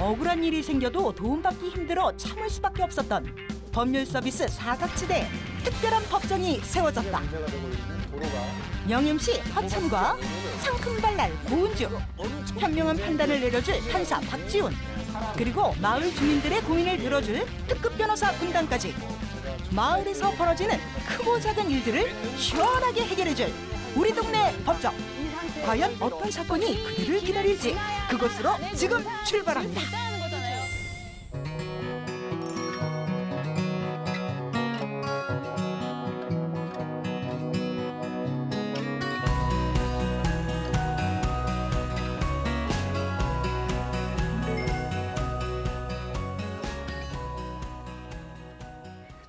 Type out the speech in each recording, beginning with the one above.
억울한 일이 생겨도 도움받기 힘들어 참을 수밖에 없었던 법률 서비스 사각지대에 특별한 법정이 세워졌다. 명임씨 허참과 상큼발랄 고은주, 현명한 판단을 내려줄 판사 박지훈, 그리고 마을 주민들의 고민을 들어줄 특급 변호사 군단까지 마을에서 벌어지는 크고 작은 일들을 시원하게 해결해줄 우리 동네 법정. 과연 어떤 사건이 그들을 기다릴지 그곳으로 지금 출발합니다.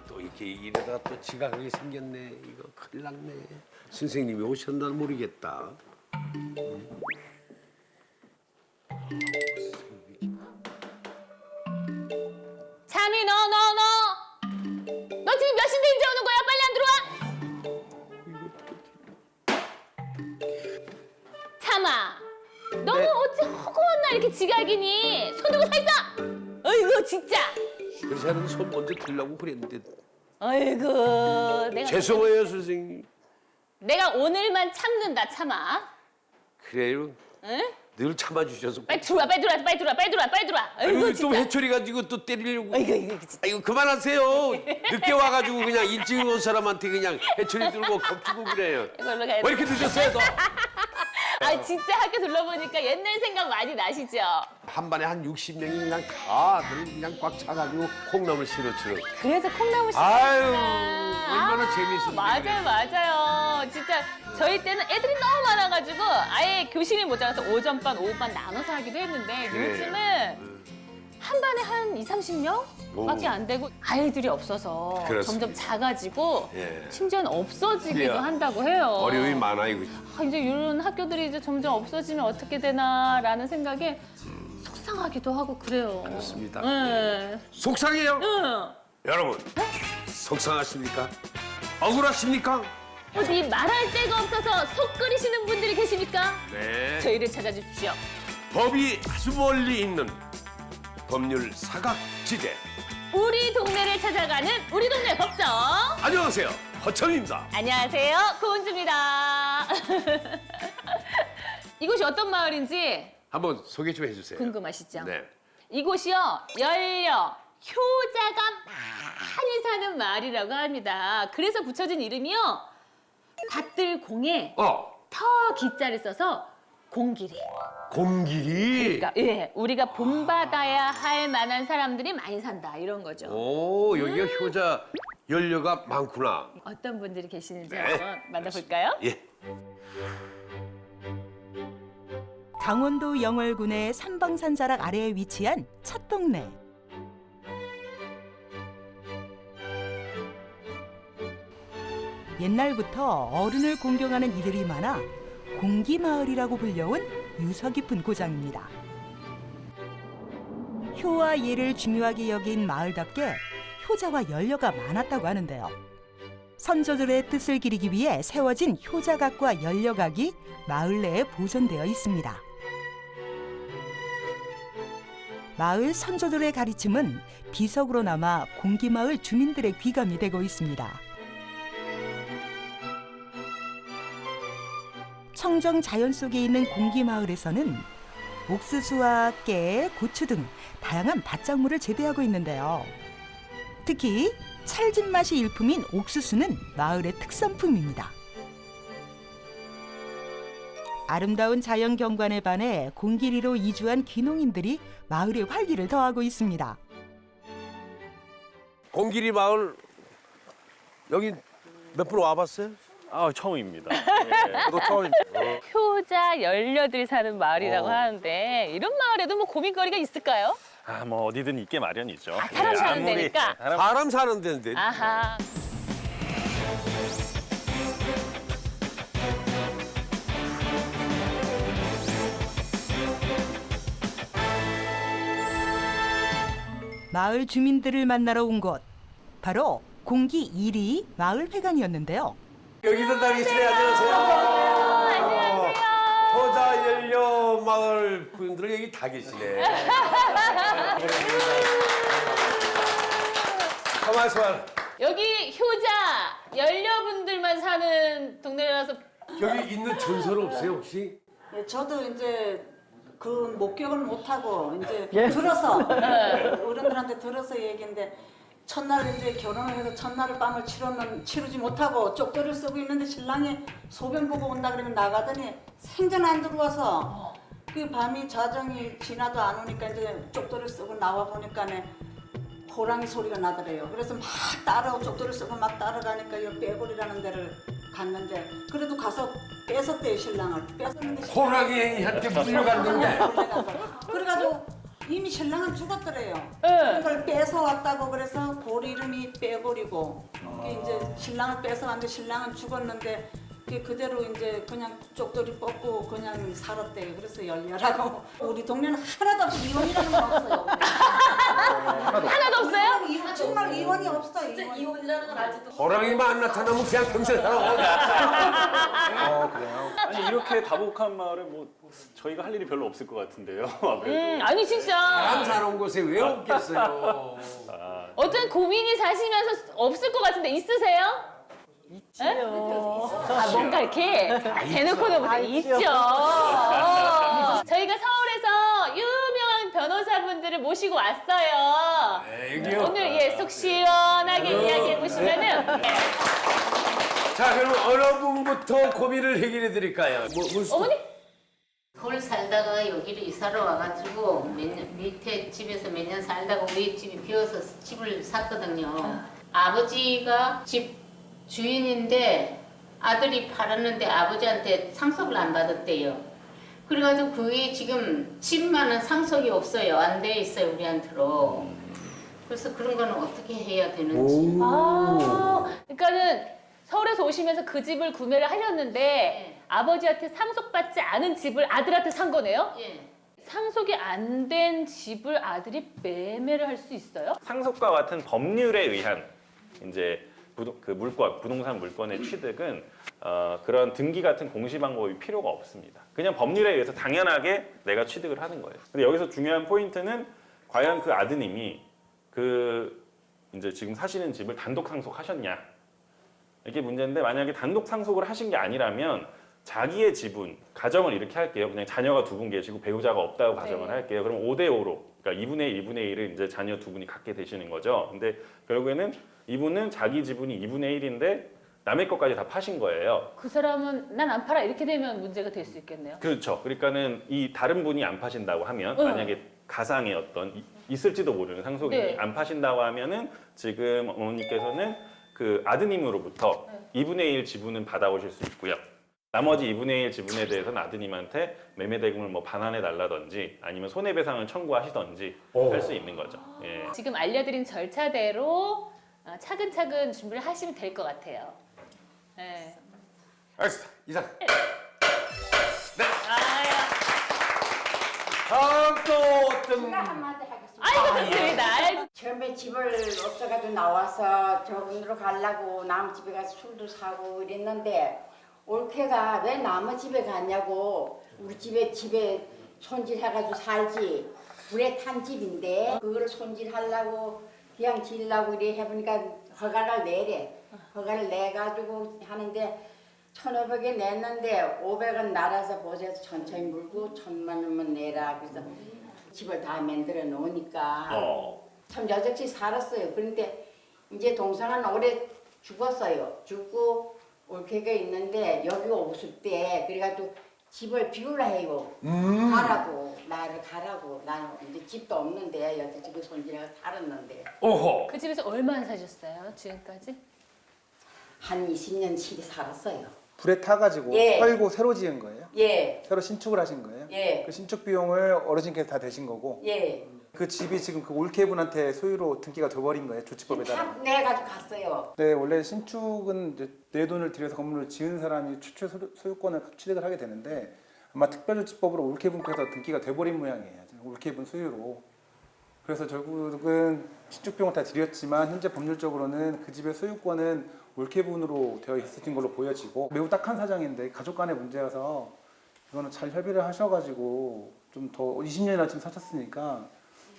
또 이렇게 이러다가 또 지각하게 생겼네. 이거 큰일 났네. 선생님이 오셨나 모르겠다. 찬이 너 지금 몇 시인데 이제 오는 거야? 빨리 안 들어와? 참아, 너는 어찌 허구한 날 이렇게 지각이니? 손 들고 서 있어! 어이구 진짜! 그래서 하는 손 먼저 들려고 그랬는데 어이구 죄송해요 선생님. 내가 오늘만 참는다 참아. 그래요? 응? 늘 참아주셔서. 빨리 들어와. 어이구 또 진짜. 회초리 가지고 또 때리려고. 어이구 진짜. 아이고 그만하세요. 늦게 와가지고 그냥 일찍 온 사람한테 그냥 회초리 들고 겁주고 그래요. 이걸로 가야 왜 이렇게 늦었어요 너? 아 진짜 학교 둘러보니까 옛날 생각 많이 나시죠? 한 반에 한 60명이 그냥 다들 그냥 꽉 차가지고 콩나물 시루처럼. 그래서 콩나물 아유 시켰구나. 얼마나 재밌었는데. 맞아요. 진짜 저희 때는 애들이 너무 많아가지고 아예 교실이 모자라서 오전반, 오후반 나눠서 하기도 했는데 그래. 요즘은 한 반에 한 20, 30명? 밖에 안 되고 아이들이 없어서 그렇습니다. 점점 작아지고 예. 심지어는 없어지기도 예. 한다고 해요. 어려움이 많아요. 이거. 이제 이런 학교들이 이제 점점 없어지면 어떻게 되나라는 생각에 속상하기도 하고 그래요. 그렇습니다. 네. 속상해요. 응. 여러분 속상하십니까? 억울하십니까? 어디 말할 데가 없어서 속 끓이시는 분들이 계십니까? 네. 저희를 찾아주십시오. 법이 아주 멀리 있는 법률 사각지대. 우리 동네를 찾아가는 우리 동네 법정. 안녕하세요. 허천입니다. 안녕하세요. 고은주입니다. 이곳이 어떤 마을인지 한번 소개 좀 해주세요. 궁금하시죠? 네. 이곳이요. 열려 효자가 많이 사는 마을이라고 합니다. 그래서 붙여진 이름이요. 밭들공에 터 기자를 써서 공길이. 공길이. 그러니까 예, 우리가 본받아야 할 만한 사람들이 많이 산다 이런 거죠. 오 여기가 효자 연료가 많구나. 어떤 분들이 계시는지 네. 한번 만나볼까요? 예. 강원도 영월군의 삼방산자락 아래에 위치한 첫 동네. 옛날부터 어른을 공경하는 이들이 많아 공기마을이라고 불려온 유서 깊은 고장입니다. 효와 예를 중요하게 여긴 마을답게 효자와 연려가 많았다고 하는데요. 선조들의 뜻을 기리기 위해 세워진 효자각과 연려각이 마을 내에 보존되어 있습니다. 마을 선조들의 가르침은 비석으로 남아 공기마을 주민들의 귀감이 되고 있습니다. 청정 자연 속에 있는 공기마을에서는 옥수수와 깨, 고추 등 다양한 밭작물을 재배하고 있는데요. 특히 찰진 맛이 일품인 옥수수는 마을의 특산품입니다. 아름다운 자연 경관에 반해 공길이로 이주한 귀농인들이 마을의 활기를 더하고 있습니다. 공길이 마을 여기 몇 분 와봤어요? 아 처음입니다. 예. 저도 처음입니다. 효자 연려들이 사는 마을이라고 하는데 이런 마을에도 뭐 고민거리가 있을까요? 아뭐 어디든 있게 마련이죠. 사람 사는 아무리- 데니까. 사람 사는 데인데. 아하. 마을 주민들을 만나러 온 곳, 바로 공기 1위 마을회관이었는데요. 여기서 다니시네. 안녕하세요. 안녕하세요. 효자 연료 연려 마을 분들 여기 다 계시네. 가만있어. 여기 효자 연려분들만 사는 동네라서 여기 있는 전설 없어요 혹시? 예, 저도 이제 그 목격을 못하고 이제 들어서 어른들한테 들어서 얘기인데 첫날 이제 결혼을 해서 첫날 밤을 치르지 못하고 쪽도를 쓰고 있는데 신랑이 소변 보고 온다 그러면 나가더니 생전 안 들어와서 그 밤이 자정이 지나도 안 오니까 이제 쪽도를 쓰고 나와 보니까네 호랑이 소리가 나더래요. 그래서 막 따라오고 쪽도를 쓰고 막 따라가니까 이 빼골이라는 데를 갔는데 그래도 가서 뺏었대요 신랑을. 뺏었는데 호랑이한테 물려갔는데. 그래가지고 이미 신랑은 죽었더래요. 네. 그걸 뺏어왔다고 그래서 골 이름이 빼골이고 그게 이제 신랑을 뺏어왔는데 신랑은 죽었는데 그게 그대로 이제 그냥 쪽돌이 뽑고 그냥 살았대요. 그래서 열렬하고 우리 동네는 하나도 없이 이혼이라는 건 없어요. 하나도 없어요? 정말 이혼이 없어. 이혼이라는 건 아직도. 호랑이만 안 나타나면 그냥 평생 살아. 그래요? 아니 이렇게 다복한 마을은 뭐 저희가 할 일이 별로 없을 것 같은데요. 아무래도. 아니 진짜 사람 사는 곳에 왜 없겠어요? 어떤 고민이 사시면서 없을 것 같은데 있으세요? 있지요. 아 뭔가 이렇게 대놓고는 못 있죠. 저희가 서울에서 유명한 변호사분들을 모시고 왔어요. 여기요? 오늘 예 속 시원하게 이야기해 보시면은 자 그럼 어느 분부터 고민을 해결해 드릴까요? 어머니 서울 살다가 여기로 이사를 와가지고 밑에 집에서 몇 년 살다가 우리 집이 비어서 집을 샀거든요. 아버지가 집 주인인데 아들이 팔았는데 아버지한테 상속을 안 받았대요. 그래가지고 그게 지금 집만은 상속이 없어요. 안 돼 있어요 우리한테로. 그래서 그런 거는 어떻게 해야 되는지. 그러니까는 서울에서 오시면서 그 집을 구매를 하셨는데 아버지한테 상속받지 않은 집을 아들한테 산 거네요? 예. 상속이 안 된 집을 아들이 매매를 할 수 있어요? 상속과 같은 법률에 의한 이제 부동산 물권의 취득은 그런 등기 같은 공시 방법이 필요가 없습니다. 그냥 법률에 의해서 당연하게 내가 취득을 하는 거예요. 근데 여기서 중요한 포인트는 과연 그 아드님이 이제 지금 사시는 집을 단독 상속하셨냐? 이게 문제인데 만약에 단독 상속을 하신 게 아니라면 자기의 지분, 가정을 이렇게 할게요. 그냥 자녀가 2분 계시고 배우자가 없다고 가정을 할게요. 그럼 5대5로, 그러니까 2분의 1, 2분의 1을 이제 자녀 2분이 갖게 되시는 거죠. 근데 결국에는 이분은 자기 지분이 2분의 1인데 남의 것까지 다 파신 거예요. 그 사람은 난 안 팔아 이렇게 되면 문제가 될 수 있겠네요. 그렇죠. 그러니까는 이 다른 분이 안 파신다고 하면 만약에 가상의 어떤 있을지도 모르는 상속인이 네. 안 파신다고 하면은 지금 어머니께서는 그 아드님으로부터 2분의 1 지분은 받아오실 수 있고요. 나머지 2분의 1 지분에 대해서는 아드님한테 매매 대금을 뭐 반환해 달라든지 아니면 손해배상을 청구하시든지 할 수 있는 거죠. 예. 지금 알려드린 절차대로 차근차근 준비를 하시면 될 것 같아요. 네. 알겠습니다. 이상. 아유, 다음 또 어떤 한마디 하겠습니다. 아이고 좋습니다. 아이고. 처음에 집을 없어가지고 나와서 저분으로 가려고 남 집에 가서 술도 사고 이랬는데 올케가 왜 남의 집에 갔냐고 우리 집에 손질해가지고 살지 불에 탄 집인데 그걸 손질하려고 그냥 지으려고 이래 해보니까 허가를 내래. 허가를 내가지고 하는데 1,500에 냈는데 500원 날아서 보세서 천천히 물고 1,000만 원만 내라. 그래서 집을 다 만들어 놓으니까 참 여적지 살았어요. 그런데 이제 동생은 올해 죽었어요. 죽고 올케가 있는데 여기 오실 때 그래가지고 집을 비우라 해요. 가라고 나를 가라고. 나는 이제 집도 없는데 여기 집에 손질해서 살았는데 오호. 그 집에서 얼마나 사셨어요? 지금까지? 한 20년 치리 살았어요. 불에 타가지고 예. 헐고 새로 지은 거예요? 예, 새로 신축을 하신 거예요? 예, 그 신축 비용을 어르신께서 다 대신 거고 예. 그 집이 지금 그 올케분한테 소유로 등기가 돼버린 거예요? 조치법에 다 따라? 내가지고 갔어요. 네, 원래 신축은 이제 내 돈을 들여서 건물을 지은 사람이 최초 소유권을 취득을 하게 되는데 아마 특별조치법으로 올케분께서 등기가 돼버린 모양이에요. 올케분 소유로. 그래서 결국은 신축 비용을 다 드렸지만 현재 법률적으로는 그 집의 소유권은 올케분으로 되어 있으신 걸로 보여지고 매우 딱한 사정인데 가족 간의 문제여서 이거는 잘 협의를 하셔가지고 좀 더 20년이나 지금 사셨으니까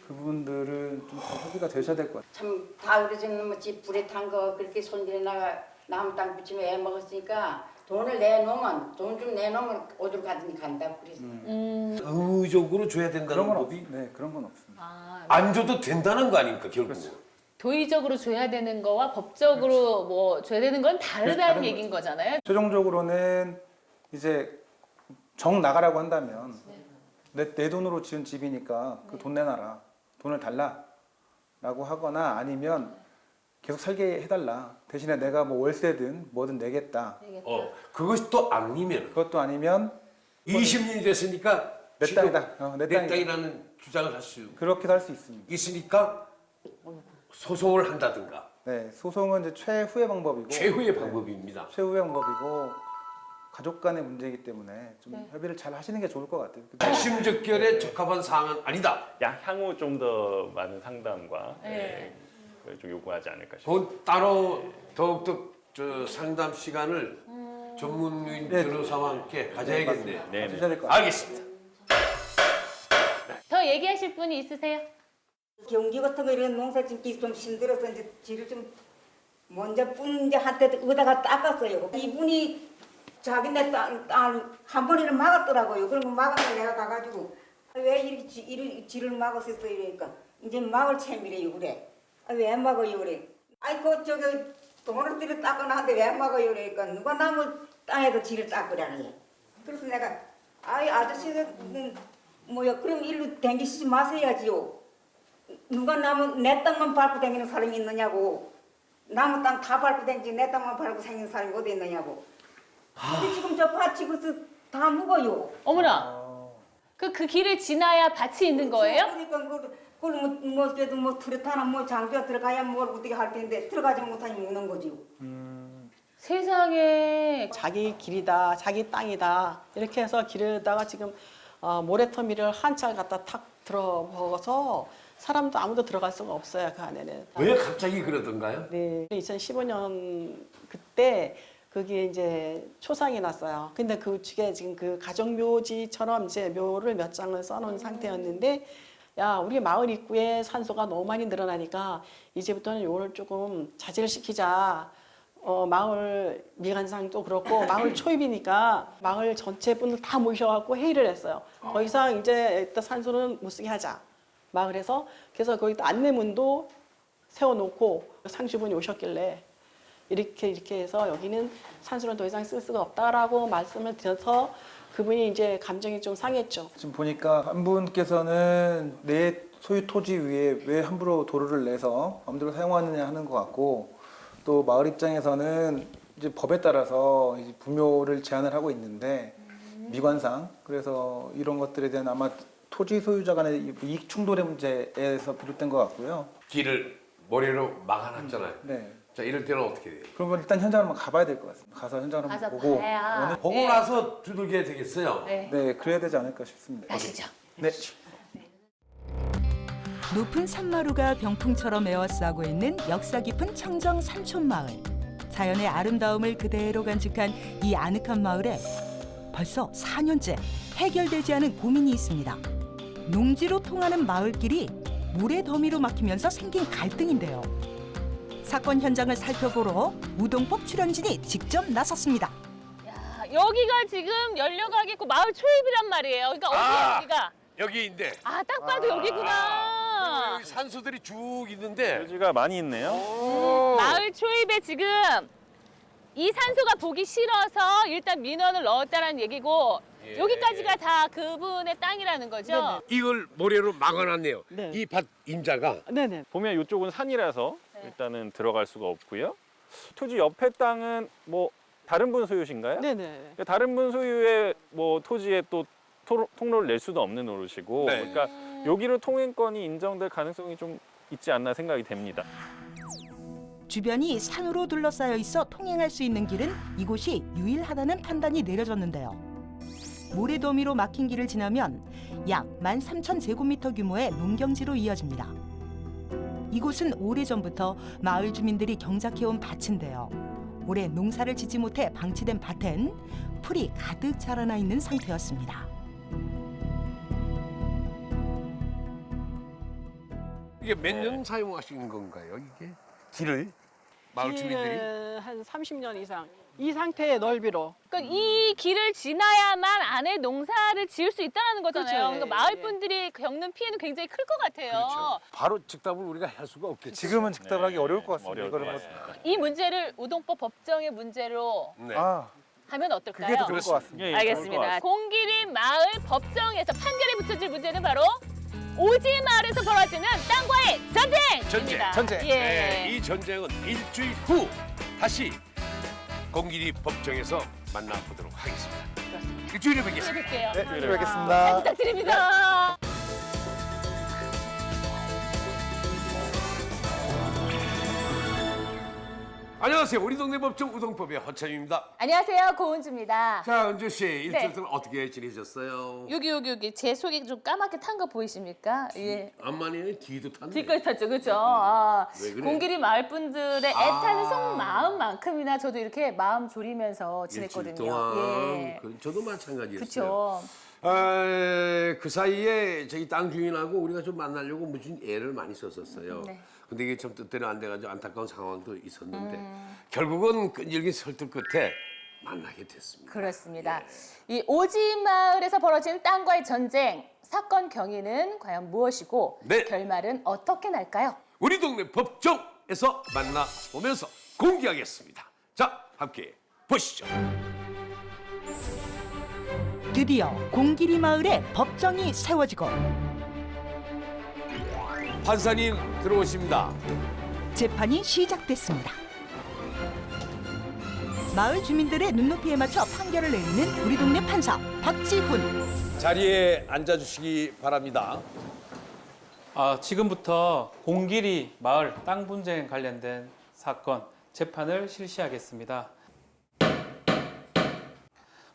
그분들은 좀 더 협의가 되셔야 될 것 같아요. 참 다 그러지는 뭐집 불에 탄 거 그렇게 손질해나가 나무 땅 붙이면 애 먹었으니까 돈을 내놓으면 돈 좀 내놓으면 어디로 가든지 간다 그래서. 의무적으로 줘야 된다는 그런 건 법이 네, 그런 건 없습니다. 아, 안 줘도 된다는 거 아닙니까 결국? 그렇죠. 도의적으로 줘야 되는 거와 법적으로 뭐 줘야 되는 건 다르다는 다른 얘기인 거잖아요. 최종적으로는 이제 정 나가라고 한다면 내 돈으로 지은 집이니까 그 돈 내놔라, 돈을 달라라고 하거나 아니면 계속 살게 해달라, 대신에 내가 뭐 월세든 뭐든 내겠다. 그것이 또 아니면 그것도 아니면 20년이 됐으니까 내 지금 땅이다. 내 내 땅이다. 땅이라는 주장을 할 수 그렇게도 할 수 있습니다. 있으니까 소송을 한다든가 네, 소송은 이제 최후의 방법이고 최후의 방법입니다. 최후의 방법이고 가족 간의 문제이기 때문에 좀 협의를 잘 하시는 게 좋을 것 같아요. 핵심적결에 적합한 사항은 아니다. 향후 좀 더 많은 상담과 네. 그걸 좀 요구하지 않을까 싶습니다. 그 따로 더욱더 저 상담 시간을 전문인 변호사와 함께 가져야겠네요. 네, 하셔야 될 것 같아요. 알겠습니다. 더 얘기하실 분이 있으세요? 경기 같은 거 이런 농사 짓기 좀 힘들어서 이제 지를 좀 먼저 뿐 한테 의다가 닦았어요. 이분이 자기네 땅한 번에는 막았더라고요. 그런 거 막았는데 내가 가가지고 왜 이렇게 지를 막았었어 이러니까 이제 막을 참이래요 그래. 왜 막아요 그래. 아이고 저기 돈을 들여 닦거나 하는데 왜 막아요 그러니까 누가 남의 땅에도 지를 닦으라니. 그래서 내가 아이 아저씨는 뭐야 그럼 일로 댕기시지 마세요지요. 누가 내 땅만 밟고 다니는 사람이 있느냐고. 남의 땅 다 밟고 다니지 내 땅만 밟고 생긴 사람이 어디 있느냐고. 근데 지금 저 밭이 그래서 다 묵어요. 어머나. 그 길을 지나야 밭이 있는 거예요? 그러니까 그걸 뭐 그래도 뭐 트레타나 뭐 장비가 들어가야 뭘 어떻게 할 텐데 들어가지 못하니 묵는 거지요. 세상에. 자기 길이다, 자기 땅이다 이렇게 해서 길에다가 지금 모래터미를 한 차를 갖다 탁 들어먹어서 사람도 아무도 들어갈 수가 없어요 그 안에는. 왜 갑자기 그러던가요? 네, 2015년 그때 그게 이제 초상이 났어요. 근데 그 측에 지금 그 가정묘지처럼 이제 묘를 몇 장을 써놓은 상태였는데, 야, 우리 마을 입구에 산소가 너무 많이 늘어나니까 이제부터는 요를 조금 자제를 시키자. 마을 미관상도 그렇고 마을 초입이니까 마을 전체 분들 다 모셔갖고 회의를 했어요. 더 이상 이제 일단 산소는 못 쓰게 하자. 마을에서 그래서 거기다 안내문도 세워놓고 상주분이 오셨길래 이렇게 해서 여기는 산소는 더 이상 쓸 수가 없다라고 말씀을 드려서 그분이 이제 감정이 좀 상했죠. 지금 보니까 한 분께서는 내 소유 토지 위에 왜 함부로 도로를 내서 마음대로 사용하느냐 하는 것 같고, 또 마을 입장에서는 이제 법에 따라서 이제 부묘를 제한을 하고 있는데 미관상, 그래서 이런 것들에 대한 아마 토지 소유자 간의 이익 충돌의 문제에서 비롯된 것 같고요. 길을 모래로 막아놨잖아요. 네. 자 이럴 때는 어떻게 돼요? 그러면 일단 현장을 한번 가봐야 될 것 같습니다. 가서 현장을 한번 가서 보고 봐야. 보고 네. 나서 두들겨야 되겠어요. 네. 네, 그래야 되지 않을까 싶습니다. 가시죠. 네. 높은 산마루가 병풍처럼 에워싸고 있는 역사 깊은 청정 산촌마을. 자연의 아름다움을 그대로 간직한 이 아늑한 마을에 벌써 4년째 해결되지 않은 고민이 있습니다. 농지로 통하는 마을길이 모래 더미로 막히면서 생긴 갈등인데요. 사건 현장을 살펴보러 우동법 출연진이 직접 나섰습니다. 야, 여기가 지금 열려가겠고 마을 초입이란 말이에요. 그러니까 어디야 여기가? 여기인데 아, 딱 봐도 여기구나. 여기 산소들이 쭉 있는데 묘지가 많이 있네요. 마을 초입에 지금 이 산소가 보기 싫어서 일단 민원을 넣었다는 얘기고 예. 여기까지가 다 그분의 땅이라는 거죠? 이걸 모래로 막아놨네요. 네. 이 밭 임자가 네네. 보면 이쪽은 산이라서 일단은 들어갈 수가 없고요. 토지 옆에 땅은 뭐 다른 분 소유신가요? 네네. 다른 분 소유의 뭐 토지에 또 통로를 낼 수도 없는 노릇이고, 네. 그러니까 여기로 통행권이 인정될 가능성이 좀 있지 않나 생각이 됩니다. 주변이 산으로 둘러싸여 있어 통행할 수 있는 길은 이곳이 유일하다는 판단이 내려졌는데요. 모래더미로 막힌 길을 지나면 약 13,000제곱미터 규모의 농경지로 이어집니다. 이곳은 오래전부터 마을 주민들이 경작해온 밭인데요. 올해 농사를 짓지 못해 방치된 밭엔 풀이 가득 자라나 있는 상태였습니다. 이게 몇 년 사용하시는 건가요? 이게 길을 마을 주민들이 한 30년 이상 이 상태의 넓이로. 그러니까 이 길을 지나야만 안에 농사를 지을 수 있다는 거잖아요. 그렇죠. 그러니까 마을 분들이 겪는 피해는 굉장히 클 것 같아요. 그렇죠. 바로 즉답을 우리가 할 수가 없겠죠. 지금은 즉답을 하기 어려울 것 같습니다. 어려울 것 이거는 같습니다. 이 문제를 우동법 법정의 문제로 네. 하면 어떨까요? 그게 더 좋을 것 같습니다. 예, 알겠습니다. 공길이 마을 법정에서 판결이 붙여질 문제는 바로 오지 마을에서 벌어지는 땅과의 전쟁입니다. 전쟁. 예. 네, 이 전쟁은 일주일 후 다시 공길이 법정에서 만나보도록 하겠습니다. 그렇습니다. 일주일에 뵙겠습니다. 뵐게요. 네, 잘 뵙겠습니다. 부탁드립니다. 안녕하세요. 우리 동네 법정 우동법의 허참입니다. 안녕하세요. 고은주입니다. 자, 은주 씨 일주일 네. 동안 어떻게 지내셨어요? 여기 제 속에 좀 까맣게 탄 거 보이십니까? 예. 암만이는 뒤도 탔네. 뒤까지 탔죠, 그렇죠? 아, 왜 그래? 공길이 마을 분들의 애타는 속마음만큼이나 저도 이렇게 마음 졸이면서 일주일 지냈거든요. 동안 예. 저도 마찬가지였어요. 그렇죠. 그 사이에 저희 땅 주인하고 우리가 좀 만나려고 무슨 애를 많이 썼었어요. 네. 근데 이게 좀 뜻대로 안 돼가지고 안타까운 상황도 있었는데 결국은 끈질긴 설득 끝에 만나게 됐습니다. 그렇습니다. 이 오지 마을에서 벌어진 땅과의 전쟁 사건 경위는 과연 무엇이고 네. 결말은 어떻게 날까요? 우리 동네 법정에서 만나보면서 공개하겠습니다. 자, 함께 보시죠. 드디어 공길이 마을에 법정이 세워지고 판사님 들어오십니다. 재판이 시작됐습니다. 마을 주민들의 눈높이에 맞춰 판결을 내리는 우리 동네 판사 박지훈. 자리에 앉아주시기 바랍니다. 지금부터 공길이 마을 땅 분쟁 관련된 사건 재판을 실시하겠습니다.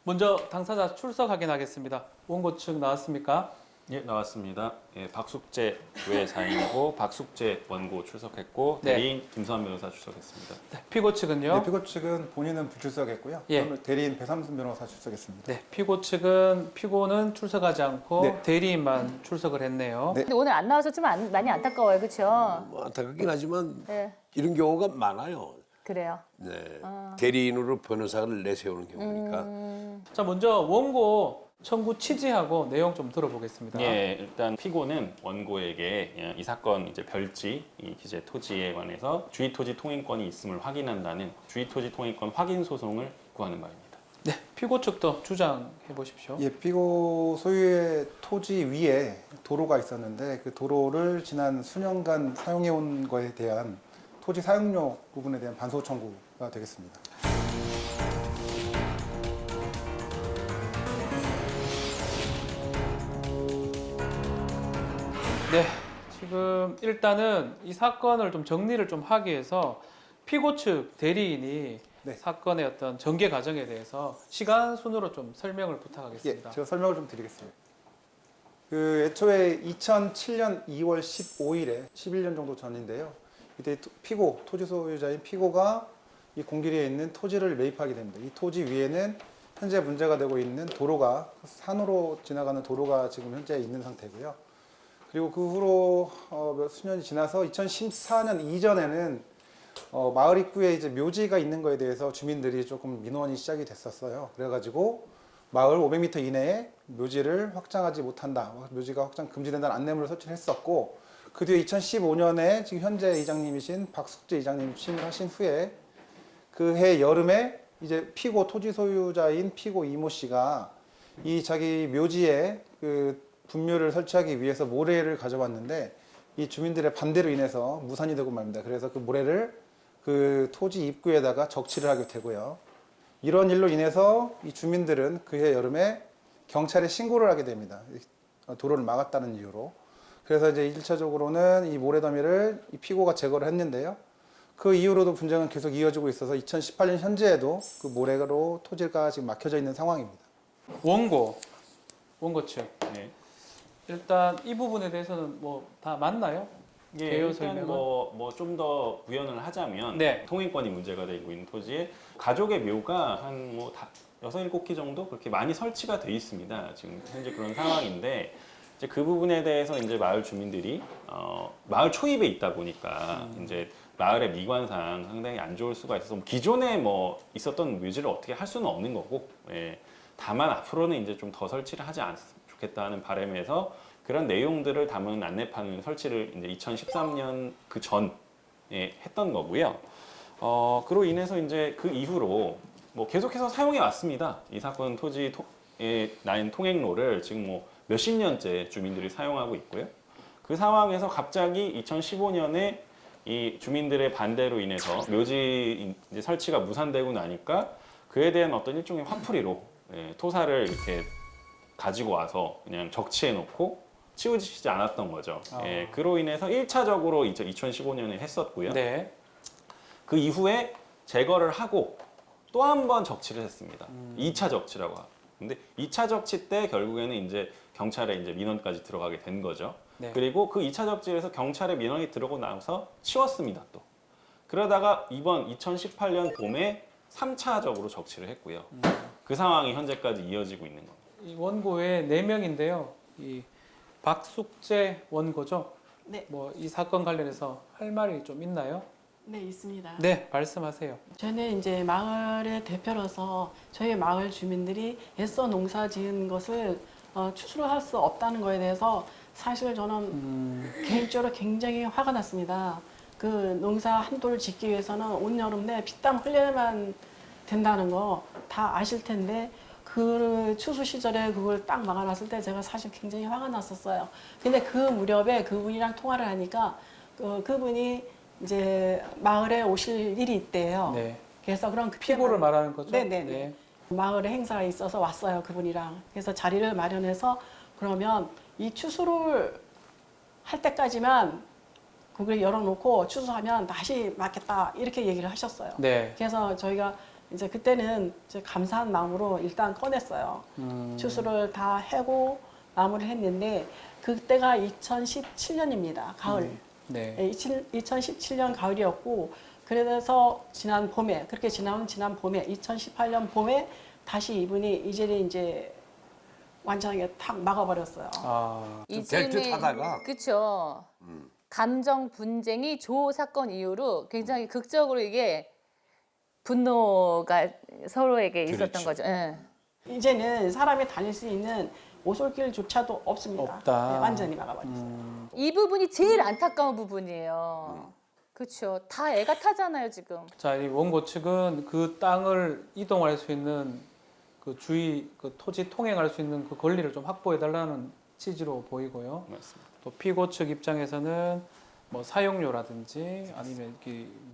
먼저 당사자 출석 확인하겠습니다. 원고 측 나왔습니까? 예, 나왔습니다. 예, 박숙재 외사인이고 박숙재 원고 출석했고 네. 대리인 김수환 변호사 출석했습니다. 네, 피고 측은요? 네, 피고 측은 본인은 불출석했고요. 예. 오늘 대리인 배삼순 변호사 출석했습니다. 네, 피고는 출석하지 않고 네. 대리인만 출석을 했네요. 네. 근데 오늘 안 나와서 좀 많이 안타까워요, 그렇죠? 뭐 안타깝긴 하지만 네, 이런 경우가 많아요. 그래요. 네. 대리인으로 변호사를 내세우는 경우니까. 자, 먼저 원고 청구 취지하고 내용 좀 들어보겠습니다. 예, 일단 피고는 원고에게 이 사건 이제 별지 이 기재 토지에 관해서 주의토지 통행권이 있음을 확인한다는 주의토지 통행권 확인 소송을 구하는 바입니다. 네, 피고 측도 주장해 보십시오. 예, 피고 소유의 토지 위에 도로가 있었는데 그 도로를 지난 수년간 사용해 온 거에 대한 토지 사용료 부분에 대한 반소 청구가 되겠습니다. 네, 지금 일단은 이 사건을 좀 정리를 좀 하기 위해서 피고 측 대리인이 네. 사건의 어떤 전개 과정에 대해서 시간 순으로 좀 설명을 예, 부탁하겠습니다. 제가 설명을 좀 드리겠습니다. 그 애초에 2007년 2월 15일에 11년 정도 전인데요. 이때 피고, 토지 소유자인 피고가 이 공길이에 있는 토지를 매입하게 됩니다. 이 토지 위에는 현재 문제가 되고 있는 도로가 산으로 지나가는 도로가 지금 현재 있는 상태고요. 그리고 그 후로 몇 수년이 지나서 2014년 이전에는 마을 입구에 이제 묘지가 있는 거에 대해서 주민들이 조금 민원이 시작이 됐었어요. 그래가지고 마을 500m 이내에 묘지를 확장하지 못한다, 묘지가 확장 금지된다는 안내문을 설치를 했었고, 그 뒤에 2015년에 지금 현재 이장님이신 박숙재 이장님 취임을 하신 후에 그 해 여름에 이제 피고 토지 소유자인 피고 이모 씨가 이 자기 묘지에 그 분묘를 설치하기 위해서 모래를 가져왔는데 이 주민들의 반대로 인해서 무산이 되고 말입니다. 그래서 그 모래를 그 토지 입구에다가 적치를 하게 되고요. 이런 일로 인해서 이 주민들은 그해 여름에 경찰에 신고를 하게 됩니다. 도로를 막았다는 이유로. 그래서 이제 1차적으로는 이 모래더미를 이 피고가 제거를 했는데요. 그 이후로도 분쟁은 계속 이어지고 있어서 2018년 현재에도 그 모래로 토지가 지금 막혀져 있는 상황입니다. 원고 측. 네. 일단 이 부분에 대해서는 뭐 다 맞나요? 예, 개요 일단 설명은? 뭐 좀 더 구현을 하자면 네. 통행권이 문제가 되고 있는 토지에 가족의 묘가 한 7기 정도 그렇게 많이 설치가 돼 있습니다. 지금 현재 그런 상황인데 이제 그 부분에 대해서 이제 마을 주민들이 마을 초입에 있다 보니까 이제 마을의 미관상 상당히 안 좋을 수가 있어서 기존에 뭐 있었던 묘지를 어떻게 할 수는 없는 거고, 예. 다만 앞으로는 이제 좀 더 설치를 하지 않았으면 좋겠다는 바람에서 그런 내용들을 담은 안내판을 설치를 이제 2013년 그 전에 했던 거고요. 그로 인해서 이제 그 이후로 뭐 계속해서 사용해 왔습니다. 이 사건 토지의 나인 통행로를 지금 뭐 몇십 년째 주민들이 사용하고 있고요. 그 상황에서 갑자기 2015년에 이 주민들의 반대로 인해서 묘지 이제 설치가 무산되고 나니까 그에 대한 어떤 일종의 화풀이로 토사를 이렇게 가지고 와서 그냥 적치해 놓고 치우치지 않았던 거죠. 그로 인해서 1차적으로 2015년에 했었고요. 네. 그 이후에 제거를 하고 또 한 번 적치를 했습니다. 2차 적치라고 하고. 근데 2차 적치 때 결국에는 이제 경찰에 이제 민원까지 들어가게 된 거죠. 네. 그리고 그 2차 적치에서 경찰에 민원이 들어오고 나서 치웠습니다. 또. 그러다가 이번 2018년 봄에 3차적으로 적치를 했고요. 그 상황이 현재까지 이어지고 있는 겁니다. 이 원고에 4명인데요. 이 박숙재 원고죠. 네. 뭐 이 사건 관련해서 할 말이 좀 있나요? 네, 있습니다. 네, 말씀하세요. 저는 이제 마을의 대표로서 저희 마을 주민들이 애써 농사 지은 것을 추수를 할 수 없다는 거에 대해서 사실 저는 개인적으로 굉장히 화가 났습니다. 그 농사 한 돌 짓기 위해서는 온 여름 내 피땀 흘려야만 된다는 거 다 아실 텐데 그 추수 시절에 그걸 딱 막아놨을 때 제가 사실 굉장히 화가 났었어요. 근데 그 무렵에 그분이랑 통화를 하니까 그분이 이제 마을에 오실 일이 있대요. 네. 그래서 그런 피고를 말하는 거죠? 네네네. 네. 마을에 행사가 있어서 왔어요, 그분이랑. 그래서 자리를 마련해서 그러면 이 추수를 할 때까지만 그걸 열어놓고 추수하면 다시 맞겠다 이렇게 얘기를 하셨어요. 네. 그래서 저희가 이제 그때는 이제 감사한 마음으로 일단 꺼냈어요. 추수를 다 해고 마무리를 했는데 그때가 2017년입니다. 가을. 네. 2017년 가을이었고 그래서 지난 봄에 그렇게 지난 봄에 2018년 봄에 다시 이분이 이 자리에 이제 완전하게 탁 막아버렸어요. 아, 될 듯 하다가. 그렇죠. 감정 분쟁이 조 사건 이후로 굉장히 극적으로 이게 분노가 서로에게 있었던 그렇죠. 거죠. 예. 이제는 사람이 다닐 수 있는 오솔길조차도 없습니다. 없다. 네, 완전히 막아버렸어요. 이 부분이 제일 안타까운 부분이에요. 그렇죠. 다 애가 타잖아요, 지금. 자, 이 원고 측은 그 땅을 이동할 수 있는 그 주위 그 토지 통행할 수 있는 그 권리를 좀 확보해 달라는 취지로 보이고요. 맞습니다. 또 피고 측 입장에서는 뭐 사용료라든지 아니면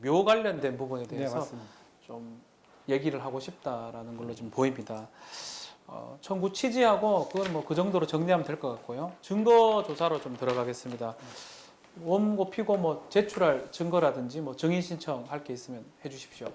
묘 관련된 부분에 네, 대해서 맞습니다. 좀 얘기를 하고 싶다라는 걸로 좀 보입니다. 청구 취지하고 그건 뭐 그 정도로 정리하면 될 것 같고요. 증거 조사로 좀 들어가겠습니다. 원고 피고 뭐 제출할 증거라든지 뭐 증인 신청할 게 있으면 해주십시오.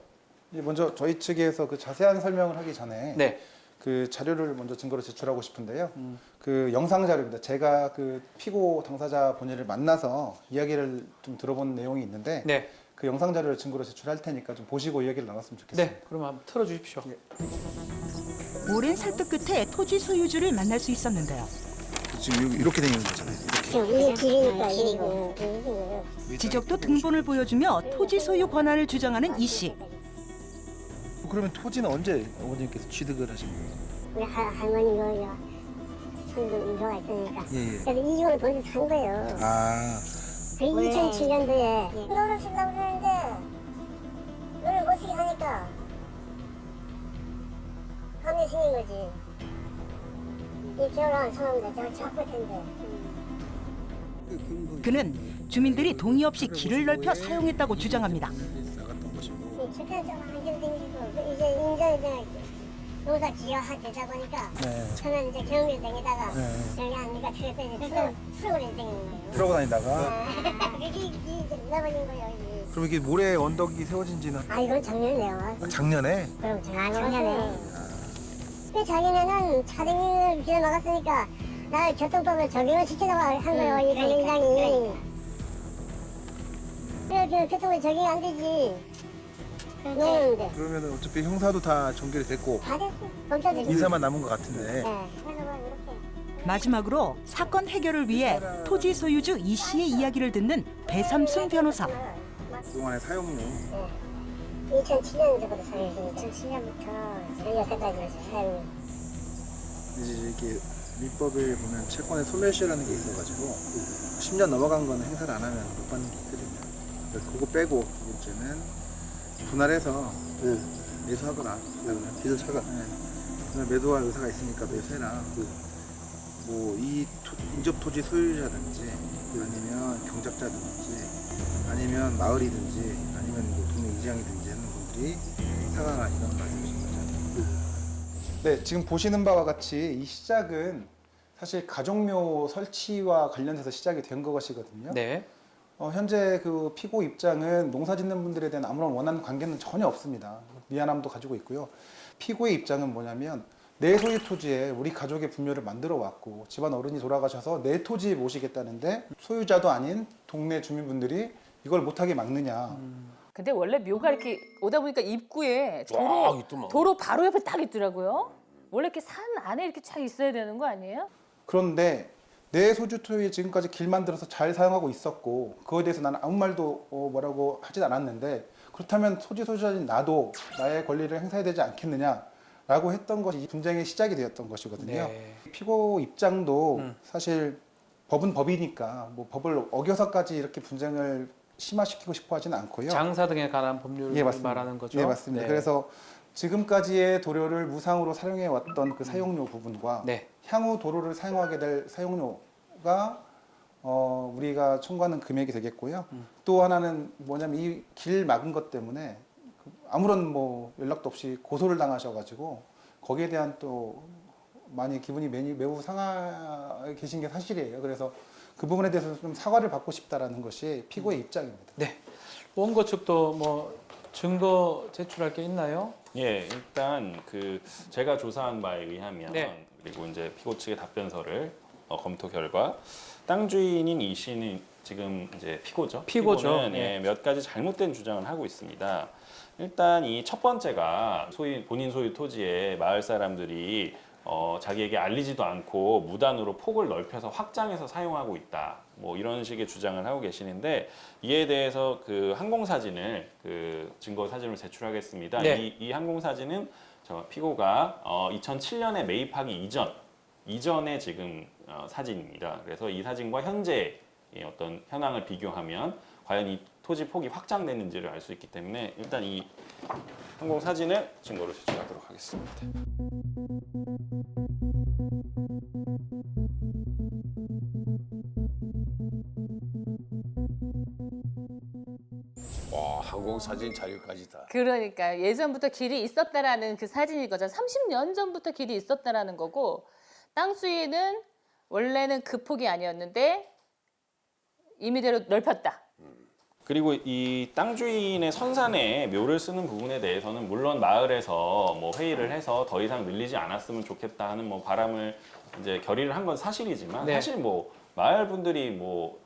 먼저 저희 측에서 그 자세한 설명을 하기 전에 네. 그 자료를 먼저 증거로 제출하고 싶은데요. 그 영상 자료입니다. 제가 그 피고 당사자 본인을 만나서 이야기를 좀 들어본 내용이 있는데 네. 그 영상 자료를 증거로 제출할 테니까 좀 보시고 이야기를 나눴으면 좋겠습니다. 네. 그럼 한번 틀어주십시오. 오랜 설득 끝에 토지 소유주를 만날 수 있었는데요. 지금 이렇게 된 거잖아요. 이게 길이니까 길이고. 지적도 등본을 보여주며 토지 소유 권한을 주장하는 이 씨. 그러면 토지는 언제 어머님께서 취득을 하신 거예요? 우리 할머니가 손도 인조가 있으니까. 예. 그래서 이 집을 벌써 산 거예요. 아, 그 2007년도에 너를 쓰려고 그러는데 너를 못 쓰게 하니까 감이 생긴 거지. 이 결혼한 사람들 저 잡을 텐데. 그는 주민들이 동의 없이 길을 넓혀 사용했다고 주장합니다. 이 주변 좀 한길 댕기고 이제 이제 농사 지어하다 보니까 저는 이제 경밀 댕기다가 여기 안니까 트랙터에 트럭을 댕기는 거예요. 들어고 다니다가. 그게 이제 나버린 거예요. 이게. 그럼 이게 모래 언덕이 세워진 지는 아 이건 작년이에요. 작년에? 그럼 작년에. 근데 자기네는 차량을 비려 막았으니까 나 교통법을 적용을 시키려고 한 거예요. 이 관리장이. 그래 교통법 적용이 안 되지. 농어인데. 그러면 어차피 형사도 다 종결이 됐고 다 됐어. 검찰들이. 인사만 남은 것 같은데. 네. 그래서 뭐 이렇게. 마지막으로 사건 해결을 위해 토지 소유주 이 씨의 이야기를 듣는 배삼순 변호사. 그동안의 사용료 2007년부터 사용했어요. 2007년부터 여태까지 사용료. 이제 이렇게 민법을 보면 채권의 소멸시효라는 게 있어가지고 10년 넘어간 거는 행사를 안 하면 못 받는 게 있거든요. 그래서 그거 빼고 이제는 분할해서 매수하거나 빚을 차가 매도할 의사가 있으니까 매수해라. 뭐 이 인접 토지 소유자든지 아니면 경작자든지 아니면 마을이든지 아니면 뭐 동네 이장이든지 하는 분들이 사가라 이런 말씀이신 거죠. 네, 지금 보시는 바와 같이 이 시작은 사실 가족묘 설치와 관련해서 시작이 된 것이거든요. 네. 현재 그 피고 입장은 농사짓는 분들에 대한 아무런 원한 관계는 전혀 없습니다. 미안함도 가지고 있고요. 피고의 입장은 뭐냐면 내 소유 토지에 우리 가족의 분묘를 만들어 왔고 집안 어른이 돌아가셔서 내 토지에 모시겠다는데 소유자도 아닌 동네 주민분들이 이걸 못하게 막느냐. 근데 원래 묘가 이렇게 오다 보니까 입구에 와, 있더만. 도로 바로 옆에 딱 있더라고요. 원래 이렇게 산 안에 이렇게 쫙 있어야 되는 거 아니에요? 그런데 내 소유 토지에 지금까지 길 만들어서 잘 사용하고 있었고 그거에 대해서 나는 아무 말도 뭐라고 하진 않았는데 그렇다면 토지 소유자인 나도 나의 권리를 행사해야 되지 않겠느냐라고 했던 것이 이 분쟁의 시작이 되었던 것이거든요. 네. 피고 입장도 사실 법은 법이니까 뭐 법을 어겨서까지 이렇게 분쟁을 심화시키고 싶어 하지는 않고요. 장사 등에 관한 법률을 예, 맞습니다. 말하는 거죠. 네, 맞습니다. 네. 그래서 지금까지의 도로를 무상으로 사용해 왔던 그 사용료 부분과 네. 향후 도로를 사용하게 될 사용료가 우리가 청구하는 금액이 되겠고요. 또 하나는 뭐냐면 이 길 막은 것 때문에 아무런 뭐 연락도 없이 고소를 당하셔가지고 거기에 대한 또 많이 기분이 매우 상하게 계신 게 사실이에요. 그래서 그 부분에 대해서 좀 사과를 받고 싶다라는 것이 피고의 입장입니다. 네. 원고 측도 뭐 증거 제출할 게 있나요? 예, 일단 그 제가 조사한 바에 의하면 네. 그리고 이제 피고 측의 답변서를 검토 결과 땅 주인인 이 씨는 지금 이제 피고죠. 피고죠. 피고는 네. 예, 몇 가지 잘못된 주장을 하고 있습니다. 일단 이 첫 번째가 본인 소유 토지에 마을 사람들이 자기에게 알리지도 않고 무단으로 폭을 넓혀서 확장해서 사용하고 있다. 뭐 이런 식의 주장을 하고 계시는데 이에 대해서 그 항공사진을 그 증거 사진을 제출하겠습니다. 네. 이 항공사진은 저 피고가 2007년에 매입하기 이전에 지금 사진입니다. 그래서 이 사진과 현재 어떤 현황을 비교하면 과연 이 토지 폭이 확장됐는지를 알 수 있기 때문에 일단 이 항공 사진을 증거로 제출하도록 하겠습니다. 와, 항공사진 자료까지 다. 그러니까 예전부터 길이 있었다라는 그 사진인 거죠. 30년 전부터 길이 있었다라는 거고 땅 수위는 원래는 그 폭이 아니었는데 임의대로 넓혔다. 그리고 이 땅 주인의 선산에 묘를 쓰는 부분에 대해서는 물론 마을에서 뭐 회의를 해서 더 이상 늘리지 않았으면 좋겠다 하는 뭐 바람을 이제 결의를 한 건 사실이지만 네. 사실 뭐 마을 분들이 뭐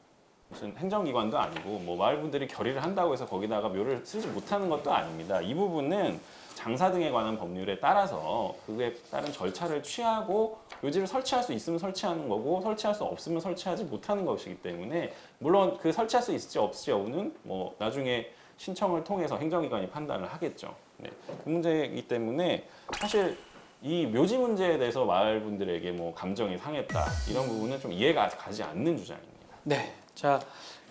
무슨 행정기관도 아니고 뭐 마을 분들이 결의를 한다고 해서 거기다가 묘를 쓰지 못하는 것도 아닙니다. 이 부분은 장사 등에 관한 법률에 따라서 그에 따른 절차를 취하고 묘지를 설치할 수 있으면 설치하는 거고 설치할 수 없으면 설치하지 못하는 것이기 때문에 물론 그 설치할 수 있을지 없을지 여부는 뭐 나중에 신청을 통해서 행정기관이 판단을 하겠죠. 네. 그 문제이기 때문에 사실 이 묘지 문제에 대해서 마을 분들에게 뭐 감정이 상했다 이런 부분은 좀 이해가 가지 않는 주장입니다. 네. 자,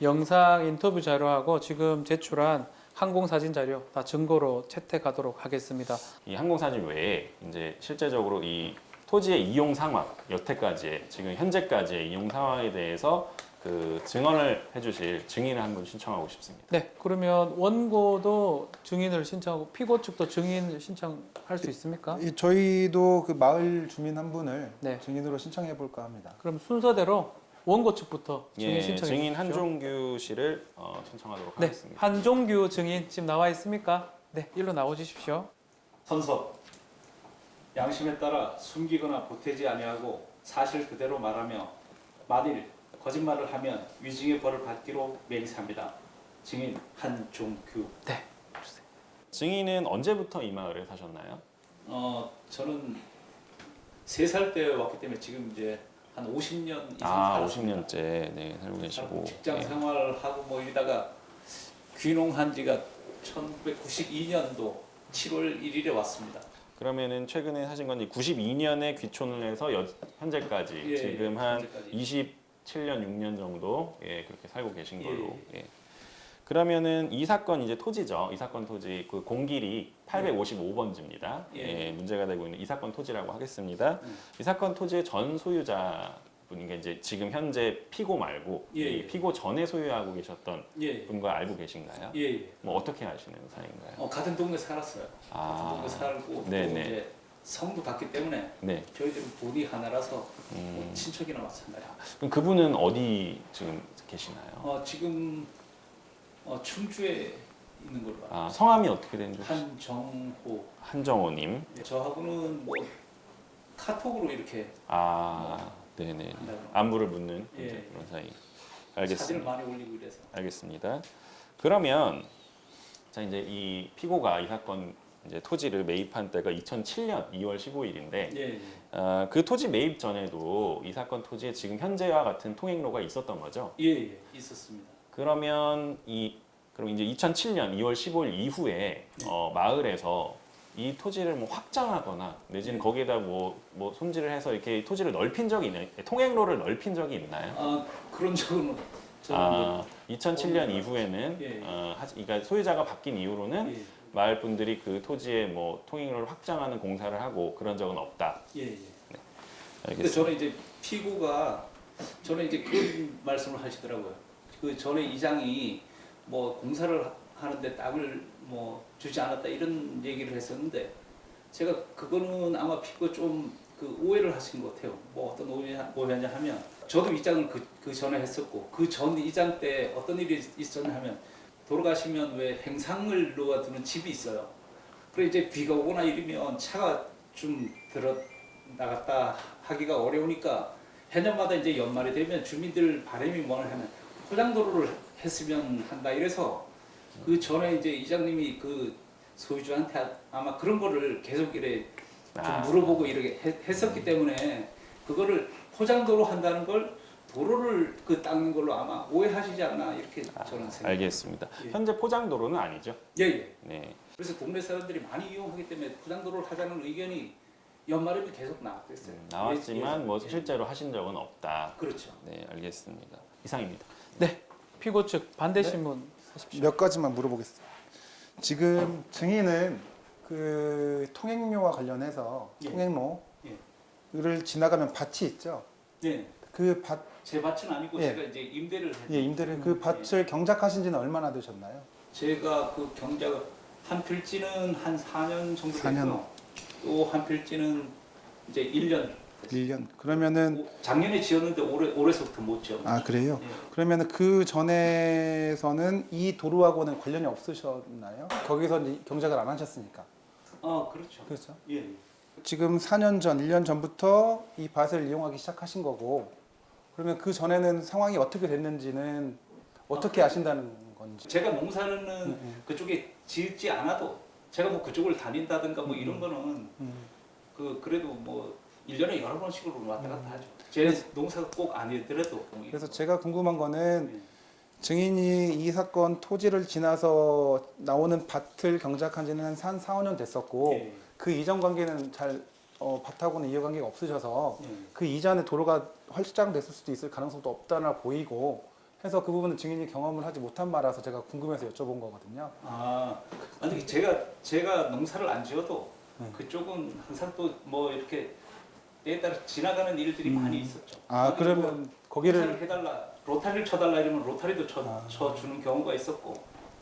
영상 인터뷰 자료하고 지금 제출한 항공사진 자료 다 증거로 채택하도록 하겠습니다. 이 항공사진 외에 이제 실제적으로 이 토지의 이용 상황, 여태까지의 지금 현재까지의 이용 상황에 대해서 그 증언을 해주실 증인을 한 분 신청하고 싶습니다. 네. 그러면 원고도 증인을 신청하고 피고 측도 증인 신청할 수 있습니까? 저희도 그 마을 주민 한 분을 네. 증인으로 신청해 볼까 합니다. 그럼 순서대로 원고 측부터 증인 예, 신청해 증인 주십시오. 한종규 씨를 신청하도록 네. 하겠습니다. 한종규 증인 지금 나와 있습니까? 네. 일로 나와 주십시오. 선서, 양심에 따라 숨기거나 보태지 아니하고 사실 그대로 말하며 만일 거짓말을 하면 위증의 벌을 받기로 맹세합니다. 증인 한종규. 네. 증인은 언제부터 이 마을에 사셨나요? 저는 3살 때 왔기 때문에 지금 이제 한 50년 이상 살았습니다. 50년째 네, 살고 계시고. 직장 예. 생활하고 뭐 이러다가 귀농한 지가 1992년도 7월 1일에 왔습니다. 그러면은 최근에 사신 건 92년에 귀촌을 해서 현재까지 예, 지금 한 현재까지. 27년, 6년 정도 예, 그렇게 살고 계신 걸로. 예. 예. 그러면은 이 사건 이제 토지죠. 이 사건 토지 그 공길이 855번지입니다. 예. 예, 문제가 되고 있는 이 사건 토지라고 하겠습니다. 이 사건 토지의 전 소유자 분이 이제 지금 현재 피고 말고 예. 이 피고 전에 소유하고 계셨던 예. 분과 알고 계신가요? 예. 뭐 어떻게 아시는 사이인가요? 같은 동네 살았어요. 아. 같은 동네 살고 또 네네. 이제 성도 같기 때문에 네. 저희들은 본이 하나라서 뭐 친척이나 마찬가지. 그럼 그분은 어디 지금 계시나요? 지금 충주에 있는 걸로 알고 있습니다. 성함이 어떻게 되는지 한정호. 한정호님. 저하고는 뭐 카톡으로 이렇게 네네. 한다고. 안부를 묻는 예. 이제 그런 사이. 사진을 알겠습니다. 많이 올리고 이래서. 알겠습니다. 그러면 자 이제 이 피고가 이 사건 이제 토지를 매입한 때가 2007년 2월 15일인데 예. 그 토지 매입 전에도 이 사건 토지에 지금 현재와 같은 통행로가 있었던 거죠? 예, 있었습니다. 그러면 그럼 이제 2007년 2월 15일 이후에 마을에서 이 토지를 뭐 확장하거나 내지는 거기에다 뭐 손질을 해서 이렇게 토지를 넓힌 적이 있나요? 통행로를 넓힌 적이 있나요? 그런 적은 저는 2007년 이후에는 예. 그러니까 소유자가 바뀐 이후로는 예. 마을 분들이 그 토지에 뭐 통행로를 확장하는 공사를 하고 그런 적은 없다. 예. 네. 근데 알겠습니다. 저는 이제 피고가 저는 이제 그런 말씀을 하시더라고요. 그 전에 이장이 뭐 공사를 하는데 땅을 뭐 주지 않았다 이런 얘기를 했었는데 제가 그거는 아마 피고 좀 그 오해를 하신 것 같아요. 뭐 어떤 오해냐 하면 저도 이장을 그 전에 했었고 그 전 이장 때 어떤 일이 있었냐 하면 돌아가시면 왜 행상을 놓아두는 집이 있어요. 그래 이제 비가 오거나 이러면 차가 좀 들어 나갔다 하기가 어려우니까 해년마다 이제 연말이 되면 주민들 바람이 뭐냐 하면 포장도로를 했으면 한다 이래서 그 전에 이제 이장님이 그 소유주한테 아마 그런 거를 계속 이래 좀 물어보고 이렇게 했었기 때문에 그거를 포장도로 한다는 걸 도로를 닦는 걸로 아마 오해하시지 않나 이렇게 저는 생각합니다. 알겠습니다. 예. 현재 포장도로는 아니죠? 예. 네. 그래서 동네 사람들이 많이 이용하기 때문에 포장도로를 하자는 의견이 연말에도 계속 나왔어요. 나왔지만 뭐 실제로 하신 적은 없다. 그렇죠. 네, 알겠습니다. 이상입니다. 네. 피고 측 반대 신문 하십시오. 몇 가지만 물어보겠습니다. 지금 증인은 그 통행료와 관련해서 통행로를 지나가면 밭이 있죠. 네. 그 밭, 제 밭은 아니고 예. 제가 이제 임대를 했죠. 임대를 그 밭을 경작하신 지는 얼마나 되셨나요? 제가 그 경작 한 필지는 한 4년 정도 4년. 됐고 또 한 필지는 이제 1년. 1년. 그러면은 작년에 지었는데 올해서부터 못 지었어요. 아 그래요? 그러면은 그 전에서는 이 도로하고는 관련이 없으셨나요? 거기서 이제 경작을 안 하셨으니까. 그렇죠. 그렇죠. 예. 지금 4년 전, 1년 전부터 이 밭을 이용하기 시작하신 거고, 그러면 그 전에는 상황이 어떻게 됐는지는 어떻게 아신다는 건지. 제가 농사는 그쪽에 짓지 않아도 제가 뭐 그쪽을 다닌다든가 뭐 이런 거는 그래도 뭐 1년에 여러 번씩으로 왔다 갔다 하죠. 제 농사가 꼭 아니더라도. 뭐 그래서 제가 궁금한 거는 증인이 이 사건 토지를 지나서 나오는 밭을 경작한 지는 한 4, 5년 됐었고 그 이전 관계는 잘 밭하고는 이해관계가 없으셔서 그 이전에 도로가 확장됐을 수도 있을 가능성도 없다나 보이고 해서 그 부분은 증인이 경험을 하지 못한 바라서 제가 궁금해서 여쭤본 거거든요. 아니 제가 농사를 안 지어도 그쪽은 항상 또 뭐 이렇게 때에 따라 지나가는 일들이 많이 있었죠. 그러면 거기를 로타리를 해달라, 로타리를 쳐달라 이러면 로타리도 쳐주는 경우가 있었고,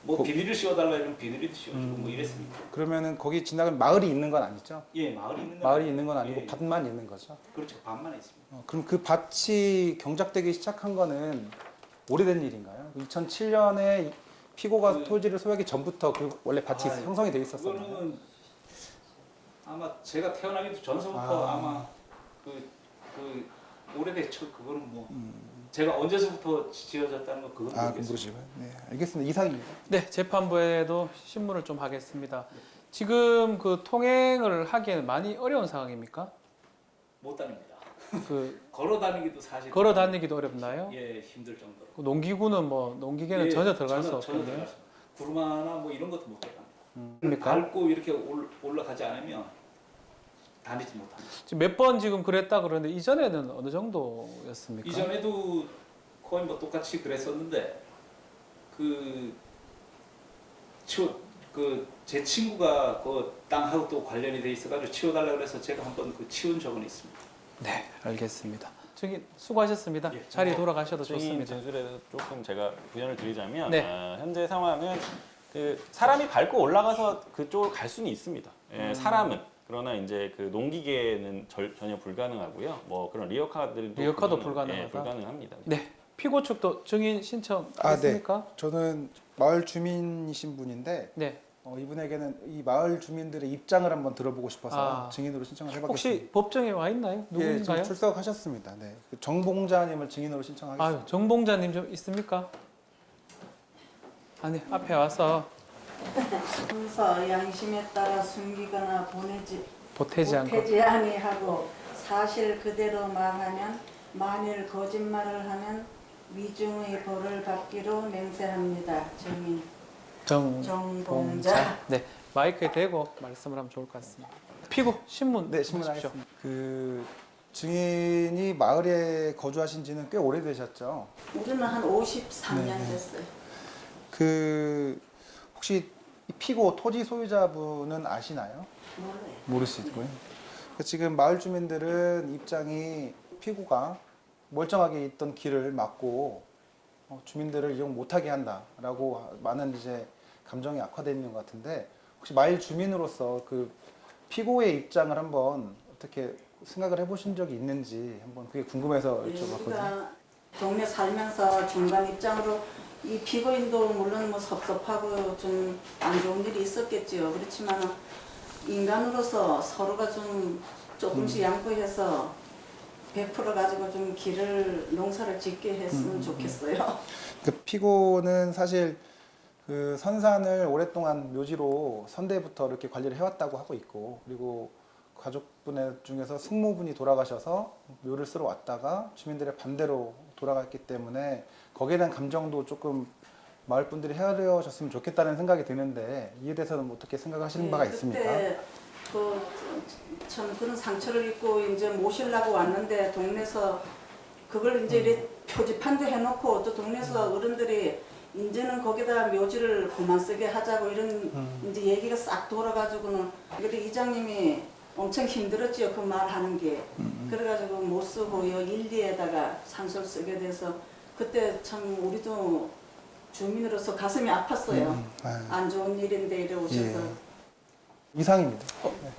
뭐 비닐을 씌워달라 이러면 비닐도 씌워주고 뭐 이랬습니다. 그러면은 거기 지나가면 마을이 있는 건 아니죠? 예, 마을이 있는 건 아니고 밭만 있는 거죠? 그렇죠, 밭만 있습니다. 그럼 그 밭이 경작되기 시작한 거는 오래된 일인가요? 2007년에 피고가 토지를 소유하기 전부터 그 원래 밭이 형성이 돼 있었어요. 그거는 아마 제가 태어나기도 전서부터 아마 그 오래됐죠. 그거는 뭐 제가 언제서부터 지어졌다는 거 그건 모르겠어요. 모르시고요. 네, 알겠습니다. 이상입니다. 네, 재판부에도 신문을 좀 하겠습니다. 지금 그 통행을 하기에는 많이 어려운 상황입니까? 못 다닙니다. 그 걸어 다니기도 사실 걸어 다니기도 어렵나요? 예, 힘들 정도로. 그 농기구는 뭐 농기계는 예, 전혀 들어갈 수 전혀 없겠네요. 들어갈 수 없어요. 구르마나 뭐 이런 것도 못 들어갑니다. 입니까? 밟고 이렇게 올라가지 않으면 다니지 못합니다. 지금 몇 번 지금 그랬다 그러는데 이전에는 어느 정도였습니까? 이전에도 거의 뭐 똑같이 그랬었는데 제 친구가 그 땅하고 또 관련이 돼 있어가지고 치워달라고 그래서 제가 한번 그 치운 적은 있습니다. 네, 알겠습니다. 저기 수고하셨습니다. 자리 돌아가셔도 증인 좋습니다. 진술에 대해서 조금 제가 부연을 드리자면 네. 현재 상황은 그 사람이 밟고 올라가서 그쪽으로 갈 수는 있습니다. 예, 사람은 그러나 이제 그 농기계는 전혀 불가능하고요. 뭐 그런 리어카들도 리어카도 불가능합니다. 불가능하다. 불가능합니다. 네, 피고 측도 증인 네. 신청했습니까? 저는 마을 주민이신 분인데 네. 이분에게는 이 마을 주민들의 입장을 한번 들어보고 싶어서 증인으로 신청을 해봤겠습니다. 혹시 법정에 와 있나요? 예, 누군가요? 지금 출석하셨습니다. 네, 그 정봉자님을 증인으로 신청하겠습니다. 아유, 정봉자님 좀 있습니까? 아니, 앞에 와서 순서 양심에 따라 숨기거나 보태지 않고 보태지 아니하고 사실 그대로 말하면 만일 거짓말을 하면 위중의 벌을 받기로 맹세합니다. 증인 정봉자. 네, 마이크에 대고 말씀을 하면 좋을 것 같습니다. 피고 신문 네, 신문하겠습니다. 그 증인이 마을에 거주하신 지는 꽤 오래되셨죠? 우리는 한 53년 네. 됐어요. 그 혹시 이 피고 토지 소유자분은 아시나요? 몰라요. 모르시고요. 지금 마을 주민들은 입장이 피고가 멀쩡하게 있던 길을 막고 주민들을 이용 못하게 한다라고 많은 이제 감정이 악화되어 있는 것 같은데 혹시 마을 주민으로서 그 피고의 입장을 한번 어떻게 생각을 해보신 적이 있는지 한번 그게 궁금해서 여쭤봤거든요. 우리가 동네 살면서 중간 입장으로 이 피고인도 물론 뭐 섭섭하고 좀 안 좋은 일이 있었겠지요. 그렇지만 인간으로서 서로가 좀 조금씩 양보해서 100% 가지고 좀 농사를 짓게 했으면 좋겠어요. 그 피고는 사실 그 선산을 오랫동안 묘지로 선대부터 이렇게 관리를 해왔다고 하고 있고 그리고 가족분의 중에서 숙모분이 돌아가셔서 묘를 쓰러 왔다가 주민들의 반대로 돌아갔기 때문에 거기에 대한 감정도 조금 마을 분들이 헤아려졌으면 좋겠다는 생각이 드는데 이에 대해서는 어떻게 생각하시는 바가 있습니까? 그때 참 그런 상처를 입고 이제 모시려고 왔는데 동네에서 그걸 이제 이렇게 표지판도 해놓고 또 동네에서 어른들이 이제는 거기다 묘지를 그만 쓰게 하자고 이런 이제 얘기가 싹 돌아가지고는 그래도 이장님이 엄청 힘들었지요. 그 말하는 게. 그래가지고 못 쓰고 요 일리에다가 산소를 쓰게 돼서 그때 참 우리도 주민으로서 가슴이 아팠어요. 안 좋은 일인데 이래 오셔서. 예. 이상입니다.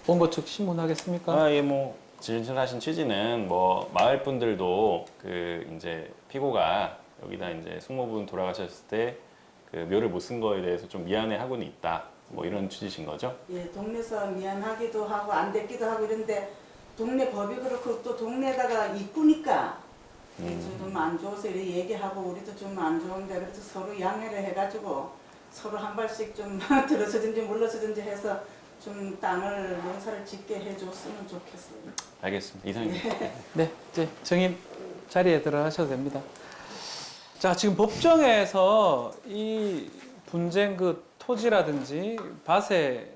원고 측 신문하겠습니까? 예, 뭐 진술하신 취지는 뭐 마을 분들도 그 이제 피고가 여기다 이제 숙모분 돌아가셨을 때 그 묘를 못 쓴 거에 대해서 좀 미안해하고는 있다. 뭐 이런 취지신 거죠? 예, 동네에서 미안하기도 하고 안 됐기도 하고 이런데 동네 법이 그렇고 또 동네에다가 입구니까 좀 안 좋아서 이렇게 얘기하고 우리도 좀 안 좋은데 그래서 서로 양해를 해가지고 서로 한 발씩 좀 들어서든지 물러서든지 해서 좀 땅을 농사를 짓게 해줬으면 좋겠어요. 알겠습니다. 이상입니다. 네, 이제 증인 자리에 들어가셔도 됩니다. 자, 지금 법정에서 이 분쟁 그 토지라든지 밭에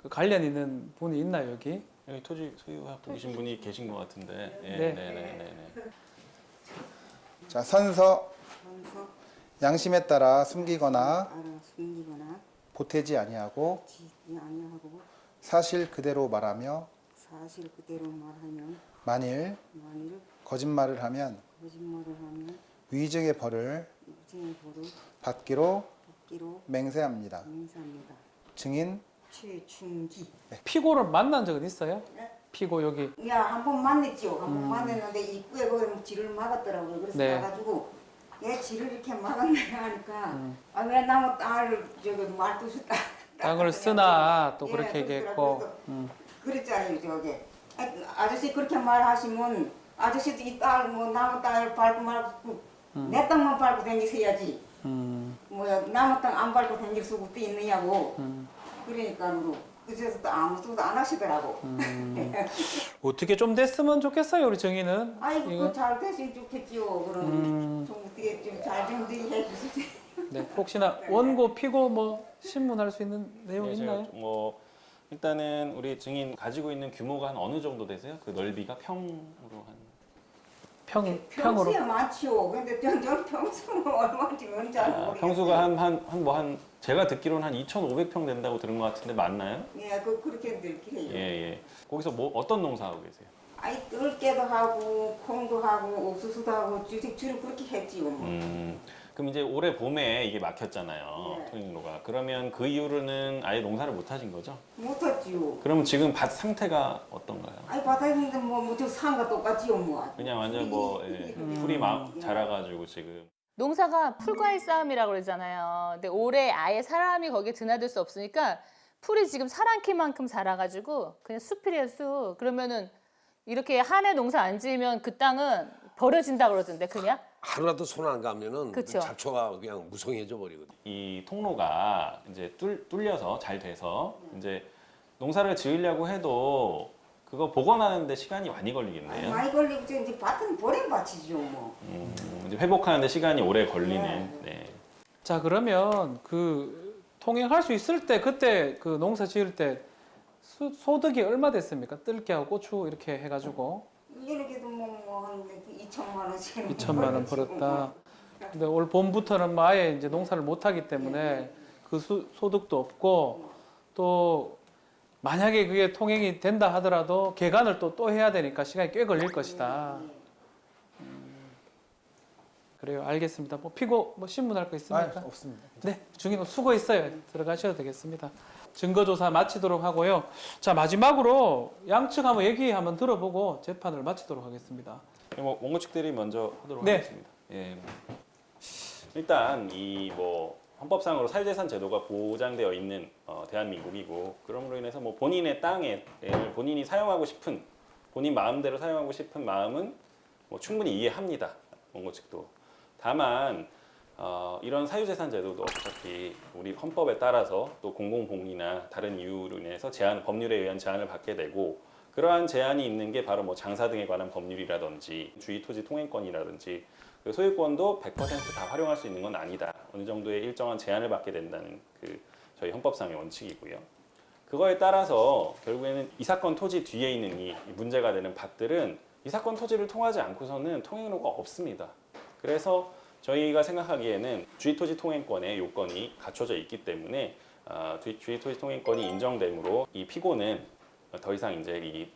그 관련 있는 분이 있나요, 여기? 여기 토지 소유하고 계신 분이 계신 것 같은데. 예, 네. 네. 자, 선서 양심에 따라 숨기거나 보태지 아니하고 사실 그대로 말하며 만일 거짓말을 하면 위증의 벌을 받기로 맹세합니다. 증인 최충기. 피고를 만난 적은 있어요? 네. 피고 여기. 야, 한 번 만났죠. 한 번 만났는데 입구에 거기 지를 막았더라고요. 그래서 네. 가가지고 얘 지를 이렇게 막았네 하니까 아, 왜 나무 땅을 저기 말뚝수 땅을 쓰나 또 그렇게 예, 얘기했고. 그랬잖아요, 저게. 아저씨 그렇게 말하시면 아저씨도 이 딸 뭐 남의 땅을 밟고 말고 내 땅만 밟고 다니셔야지. 뭐야 남의 땅 안 밟고 다닐 수도 있느냐고. 그러니까 그래서 또 아무도 안 하시더라고. 어떻게 좀 됐으면 좋겠어요, 우리 정의는. 아이고 이거. 잘 됐으면 좋겠지요. 그럼 좀 어떻게 좀 잘 좀 해주시지. 네, 혹시나 원고 피고 뭐 신문할 수 있는 내용 네, 있나요? 제가 뭐 일단은 우리 증인 가지고 있는 규모가 한 어느 정도 되세요? 그 넓이가 평으로 한 평으로? 평수에 많지요. 근데 전 평수는 얼마인지 잘 모르겠어요. 평수가 한 제가 듣기로는 한 2,500평 된다고 들은 것 같은데 맞나요? 예, 그렇게 들기해요. 예. 거기서 뭐 어떤 농사하고 계세요? 아이 뜰개도 하고 콩도 하고 옥수수도 하고 주로 그렇게 했지요. 뭐. 그럼 이제 올해 봄에 이게 막혔잖아요. 네. 통행로가. 그러면 그 이후로는 아예 농사를 못 하신 거죠? 못했지요. 그럼 지금 밭 상태가 어떤가요? 아이 바닥인데 뭐저 산과 똑같지요 뭐. 그냥 완전 뭐 풀이 막 자라가지고 지금. 농사가 풀과의 싸움이라고 그러잖아요. 근데 올해 아예 사람이 거기에 드나들 수 없으니까 풀이 지금 사랑키만큼 자라가지고 그냥 숲이래요, 숲. 그러면은 이렇게 한 해 농사 안 지으면 그 땅은 버려진다 그러던데 그냥? 하루라도 손 안 가면은 그 그쵸. 잡초가 그냥 무성해져 버리거든. 이 통로가 이제 뚫려서 잘 돼서 이제 농사를 지으려고 해도 그거 복원하는데 시간이 많이 걸리겠네요. 많이 걸리고 이제 밭은 버린 밭이죠 뭐. 이제 회복하는데 시간이 오래 걸리는. 네. 자, 그러면 그 통행할 수 있을 때 그때 그 농사 지을 때 소득이 얼마 됐습니까? 뜰개하고 고추 이렇게 해가지고. 이렇게도 뭐한 2천만 원씩. 2천만 원 벌었다. 근데 올 봄부터는 뭐 아예 이제 농사를 못 하기 때문에 그 소득도 없고 또 만약에 그게 통행이 된다 하더라도 개간을 또 해야 되니까 시간이 꽤 걸릴 것이다. 그래요, 알겠습니다. 뭐 피고 뭐 신문할 거 있습니까? 없습니다. 네, 중인 수고했어요. 들어가셔도 되겠습니다. 증거조사 마치도록 하고요. 자, 마지막으로 양측 한번 얘기 한번 들어보고 재판을 마치도록 하겠습니다. 뭐 원고 측들이 먼저 하도록 네. 하겠습니다. 예. 일단 이 뭐 헌법상으로 사유재산 제도가 보장되어 있는 대한민국이고 그럼으로 인해서 뭐 본인의 땅에 본인이 사용하고 싶은 본인 마음대로 사용하고 싶은 마음은 뭐 충분히 이해합니다. 원고 측도. 다만 이런 사유재산 제도도 어차피 우리 헌법에 따라서 또 공공복리나 다른 이유로 인해서 법률에 의한 제한을 받게 되고 그러한 제한이 있는 게 바로 뭐 장사 등에 관한 법률이라든지 주의토지 통행권이라든지 그 소유권도 100% 다 활용할 수 있는 건 아니다. 어느 정도의 일정한 제한을 받게 된다는 그 저희 헌법상의 원칙이고요. 그거에 따라서 결국에는 이 사건 토지 뒤에 있는 이 문제가 되는 밭들은 이 사건 토지를 통하지 않고서는 통행로가 없습니다. 그래서 저희가 생각하기에는 주의토지 통행권의 요건이 갖춰져 있기 때문에 주의토지 통행권이 인정되므로 이 피고는 더 이상 이제 이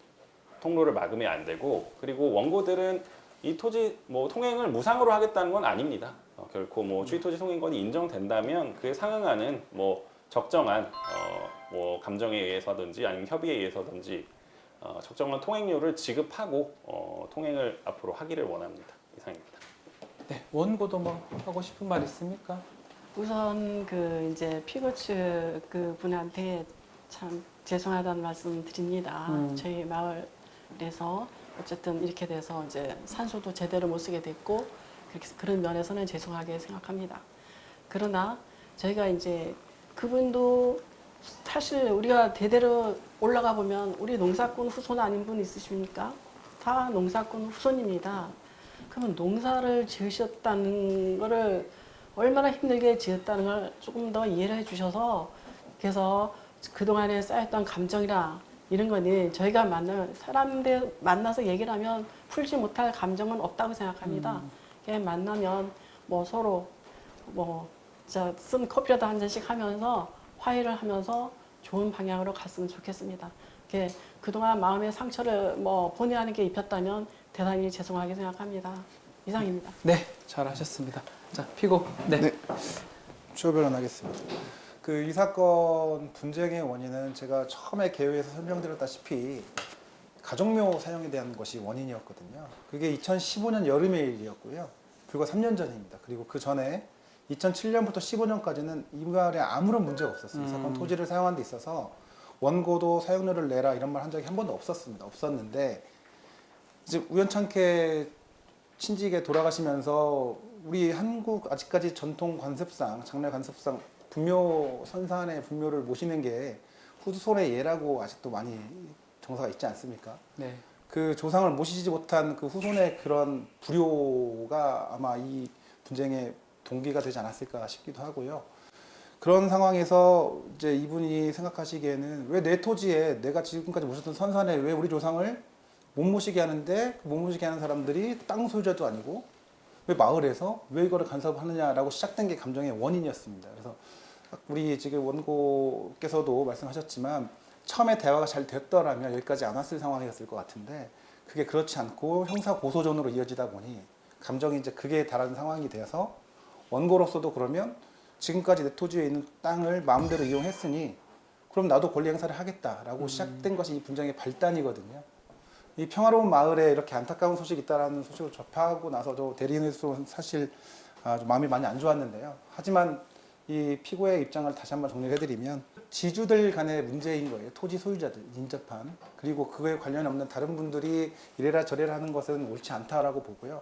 통로를 막으면 안 되고 그리고 원고들은 이 토지 뭐 통행을 무상으로 하겠다는 건 아닙니다. 결코 뭐 주의토지 통행권이 인정된다면 그에 상응하는 뭐 적정한 뭐 감정에 의해서든지 아니면 협의에 의해서든지 적정한 통행료를 지급하고 통행을 앞으로 하기를 원합니다. 이상입니다. 네, 원고도 뭐 하고 싶은 말 있습니까? 우선 그 이제 피고 측 그 분한테 참 죄송하다는 말씀 드립니다. 저희 마을에서 어쨌든 이렇게 돼서 이제 산소도 제대로 못 쓰게 됐고 그런 면에서는 죄송하게 생각합니다. 그러나 저희가 이제 그분도 사실 우리가 대대로 올라가 보면 우리 농사꾼 후손 아닌 분 있으십니까? 다 농사꾼 후손입니다. 그러면 농사를 지으셨다는 거를 얼마나 힘들게 지었다는 걸 조금 더 이해를 해주셔서 그래서 그동안에 쌓였던 감정이나 이런 거는 저희가 사람들 만나서 얘기를 하면 풀지 못할 감정은 없다고 생각합니다. 그냥 만나면 뭐 서로 뭐 쓴 커피라도 한 잔씩 하면서 화해를 하면서 좋은 방향으로 갔으면 좋겠습니다. 그동안 마음의 상처를 뭐 본의 아니게 입혔다면 대단히 죄송하게 생각합니다. 이상입니다. 네, 잘하셨습니다. 자, 피고. 네. 추호 변론하겠습니다. 이 사건 분쟁의 원인은 제가 처음에 개요에서 설명드렸다시피 가족묘 사용에 대한 것이 원인이었거든요. 그게 2015년 여름의 일이었고요. 불과 3년 전입니다. 그리고 그 전에 2007년부터 15년까지는 이 마을에 아무런 문제가 없었어요. 이 사건 토지를 사용하는 데 있어서 원고도 사용료를 내라 이런 말 한 적이 한 번도 없었습니다. 없었는데 이제 우연찮게 친직에 돌아가시면서 우리 한국 아직까지 전통 관습상, 장례 관습상 분묘 선산의 분묘를 모시는 게 후손의 예라고 아직도 많이 정서가 있지 않습니까? 네. 그 조상을 모시지 못한 그 후손의 그런 불효가 아마 이 분쟁의 동기가 되지 않았을까 싶기도 하고요. 그런 상황에서 이제 이분이 생각하시기에는 왜 내 토지에 내가 지금까지 모셨던 선산에 왜 우리 조상을 못 모시게 하는데 못 모시게 하는 사람들이 땅 소유자도 아니고 왜 마을에서 왜 이거를 간섭하느냐라고 시작된 게 감정의 원인이었습니다. 그래서 우리 지금 원고께서도 말씀하셨지만 처음에 대화가 잘 됐더라면 여기까지 안 왔을 상황이었을 것 같은데 그게 그렇지 않고 형사 고소전으로 이어지다 보니 감정이 이제 극에 달하는 상황이 되어서 원고로서도 그러면 지금까지 내 토지에 있는 땅을 마음대로 이용했으니 그럼 나도 권리 행사를 하겠다라고 시작된 것이 이 분쟁의 발단이거든요. 이 평화로운 마을에 이렇게 안타까운 소식이 있다라는 소식을 접하고 나서도 대리인으로서 사실 좀 마음이 많이 안 좋았는데요. 하지만 이 피고의 입장을 다시 한번 정리를 해드리면 지주들 간의 문제인 거예요. 토지 소유자들, 인접한. 그리고 그거에 관련 없는 다른 분들이 이래라 저래라 하는 것은 옳지 않다라고 보고요.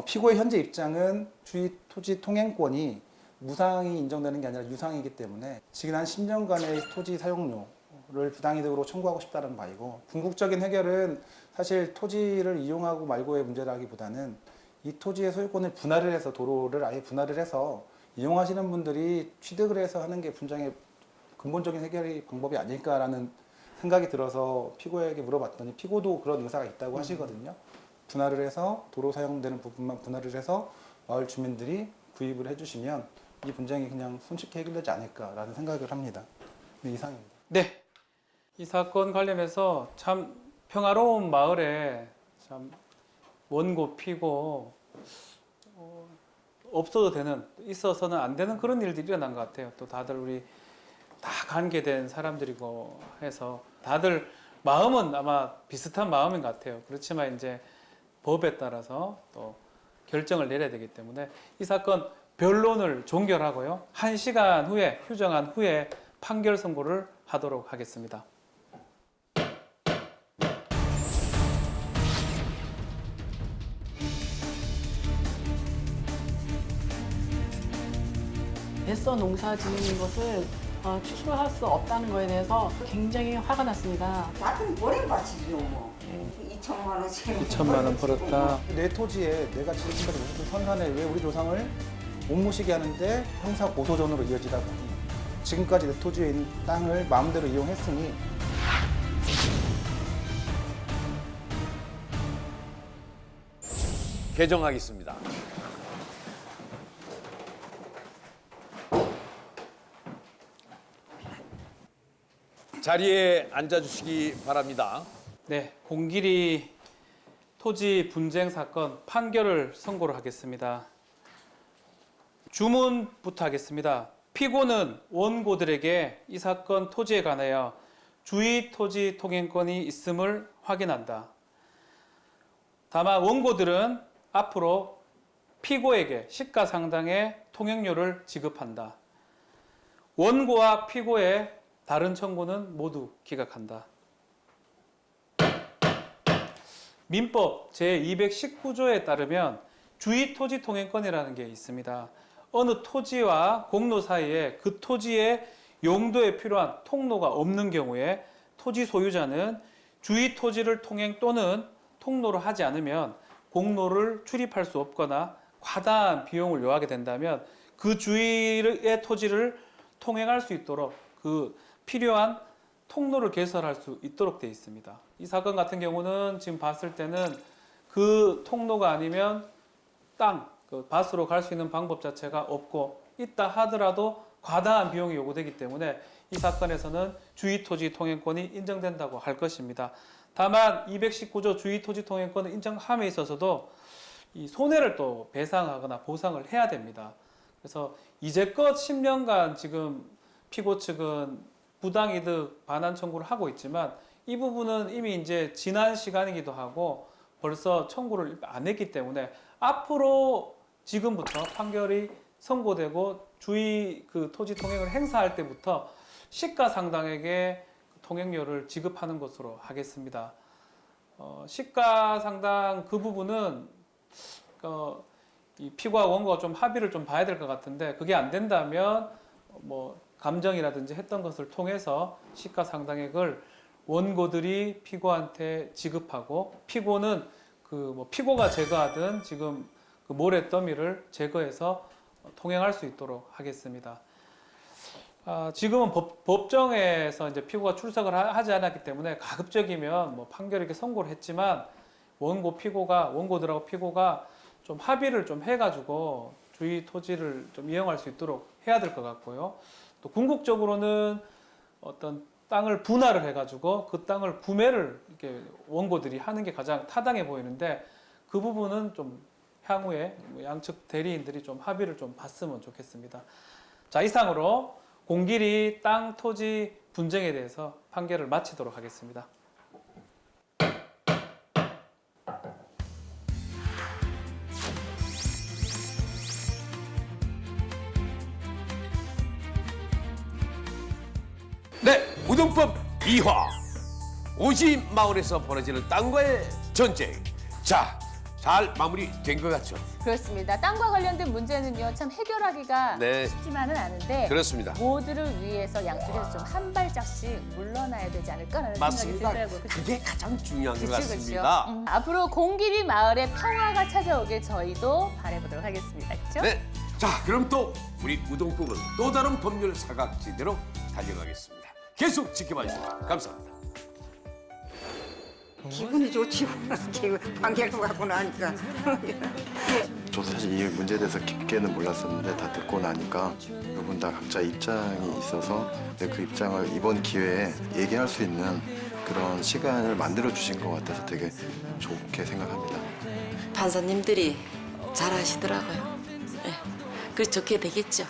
피고의 현재 입장은 주의 토지 통행권이 무상이 인정되는 게 아니라 유상이기 때문에 지난 10년간의 토지 사용료를 부당이득으로 청구하고 싶다는 바이고 궁극적인 해결은 사실 토지를 이용하고 말고의 문제라기보다는 이 토지의 소유권을 분할을 해서 도로를 아예 분할을 해서 이용하시는 분들이 취득을 해서 하는 게 분쟁의 근본적인 해결의 방법이 아닐까라는 생각이 들어서 피고에게 물어봤더니 피고도 그런 의사가 있다고 하시거든요. 분할을 해서 도로 사용되는 부분만 분할을 해서 마을 주민들이 구입을 해주시면 이 분쟁이 그냥 손쉽게 해결되지 않을까라는 생각을 합니다. 네, 이상입니다. 네. 이 사건 관련해서 참 평화로운 마을에 참 원고 피고 없어도 되는, 있어서는 안 되는 그런 일들이 일어난 것 같아요. 또 다들 우리 다 관계된 사람들이고 해서 다들 마음은 아마 비슷한 마음인 것 같아요. 그렇지만 이제 법에 따라서 또 결정을 내려야 되기 때문에 이 사건 변론을 종결하고요. 1시간 후에 휴정한 후에 판결 선고를 하도록 하겠습니다. 애써 농사 짓는 것을 추수할 수 없다는 것에 대해서 굉장히 화가 났습니다. 같은 고랭 바치죠 뭐. 2천만 원씩. 2천만 원 벌었다. 내 토지에 내가 지금까지 모셨던 선산에 왜 우리 조상을 못 모시게 하는데 형사 고소전으로 이어지다 보니 지금까지 내 토지에 있는 땅을 마음대로 이용했으니 개정하겠습니다. 자리에 앉아주시기 바랍니다. 네, 공길이 토지 분쟁 사건 판결을 선고를 하겠습니다. 주문부터 하겠습니다. 피고는 원고들에게 이 사건 토지에 관하여 주의 토지 통행권이 있음을 확인한다. 다만 원고들은 앞으로 피고에게 시가상당의 통행료를 지급한다. 원고와 피고의 다른 청구는 모두 기각한다. 민법 제219조에 따르면 주의 토지 통행권이라는 게 있습니다. 어느 토지와 공로 사이에 그 토지의 용도에 필요한 통로가 없는 경우에 토지 소유자는 주의 토지를 통행 또는 통로를 하지 않으면 공로를 출입할 수 없거나 과다한 비용을 요하게 된다면 그 주위의 토지를 통행할 수 있도록 그 필요한 통로를 개설할 수 있도록 되어 있습니다. 이 사건 같은 경우는 지금 봤을 때는 그 통로가 아니면 땅, 그 밭으로 갈 수 있는 방법 자체가 없고 있다 하더라도 과다한 비용이 요구되기 때문에 이 사건에서는 주의토지 통행권이 인정된다고 할 것입니다. 다만 219조 주의토지 통행권을 인정함에 있어서도 이 손해를 또 배상하거나 보상을 해야 됩니다. 그래서 이제껏 10년간 지금 피고 측은 부당이득 반환 청구를 하고 있지만 이 부분은 이미 이제 지난 시간이기도 하고 벌써 청구를 안 했기 때문에 앞으로 지금부터 판결이 선고되고 주의 그 토지 통행을 행사할 때부터 시가상당액의 통행료를 지급하는 것으로 하겠습니다. 시가상당 그 부분은 이 피고와 원고가 좀 합의를 좀 봐야 될 것 같은데 그게 안 된다면 뭐 감정이라든지 했던 것을 통해서 시가상당액을 원고들이 피고한테 지급하고 피고는 그 뭐 피고가 제거하든 지금 그 모래더미를 제거해서 통행할 수 있도록 하겠습니다. 지금은 법정에서 이제 피고가 출석을 하지 않았기 때문에 가급적이면 뭐 판결에 이렇게 선고를 했지만 원고들하고 피고가 좀 합의를 좀 해가지고 주위 토지를 좀 이용할 수 있도록 해야 될 것 같고요. 또 궁극적으로는 어떤 땅을 분할을 해가지고 그 땅을 구매를 이렇게 원고들이 하는 게 가장 타당해 보이는데 그 부분은 좀 향후에 양측 대리인들이 좀 합의를 좀 봤으면 좋겠습니다. 자, 이상으로 공길이 땅 토지 분쟁에 대해서 판결을 마치도록 하겠습니다. 네, 우동법 2화. 오지 마을에서 벌어지는 땅과의 전쟁. 자, 잘 마무리된 것 같죠? 그렇습니다. 땅과 관련된 문제는요, 참 해결하기가 네. 쉽지만은 않은데 그렇습니다. 모두를 위해서 양쪽에서 좀 한 발짝씩 물러나야 되지 않을까라는 맞습니다. 생각이 들더라고요. 그게 가장 중요한 것 그쵸, 같습니다. 그쵸. 앞으로 공길이 마을에 평화가 찾아오길 저희도 바라보도록 하겠습니다. 그렇죠? 네. 자, 그럼 또 우리 우동법은 또 다른 법률 사각지대로 달려가겠습니다. 계속 지켜봐 주셔서 감사합니다. 기분이 좋지. 판결도 갖고 나니까. 저도 사실 이 문제에 대해서 깊게는 몰랐었는데 다 듣고 나니까 두 분 다 각자 입장이 있어서 그 입장을 이번 기회에 얘기할 수 있는 그런 시간을 만들어 주신 것 같아서 되게 좋게 생각합니다. 판사님들이 잘 하시더라고요. 네. 그래서 좋게 되겠죠.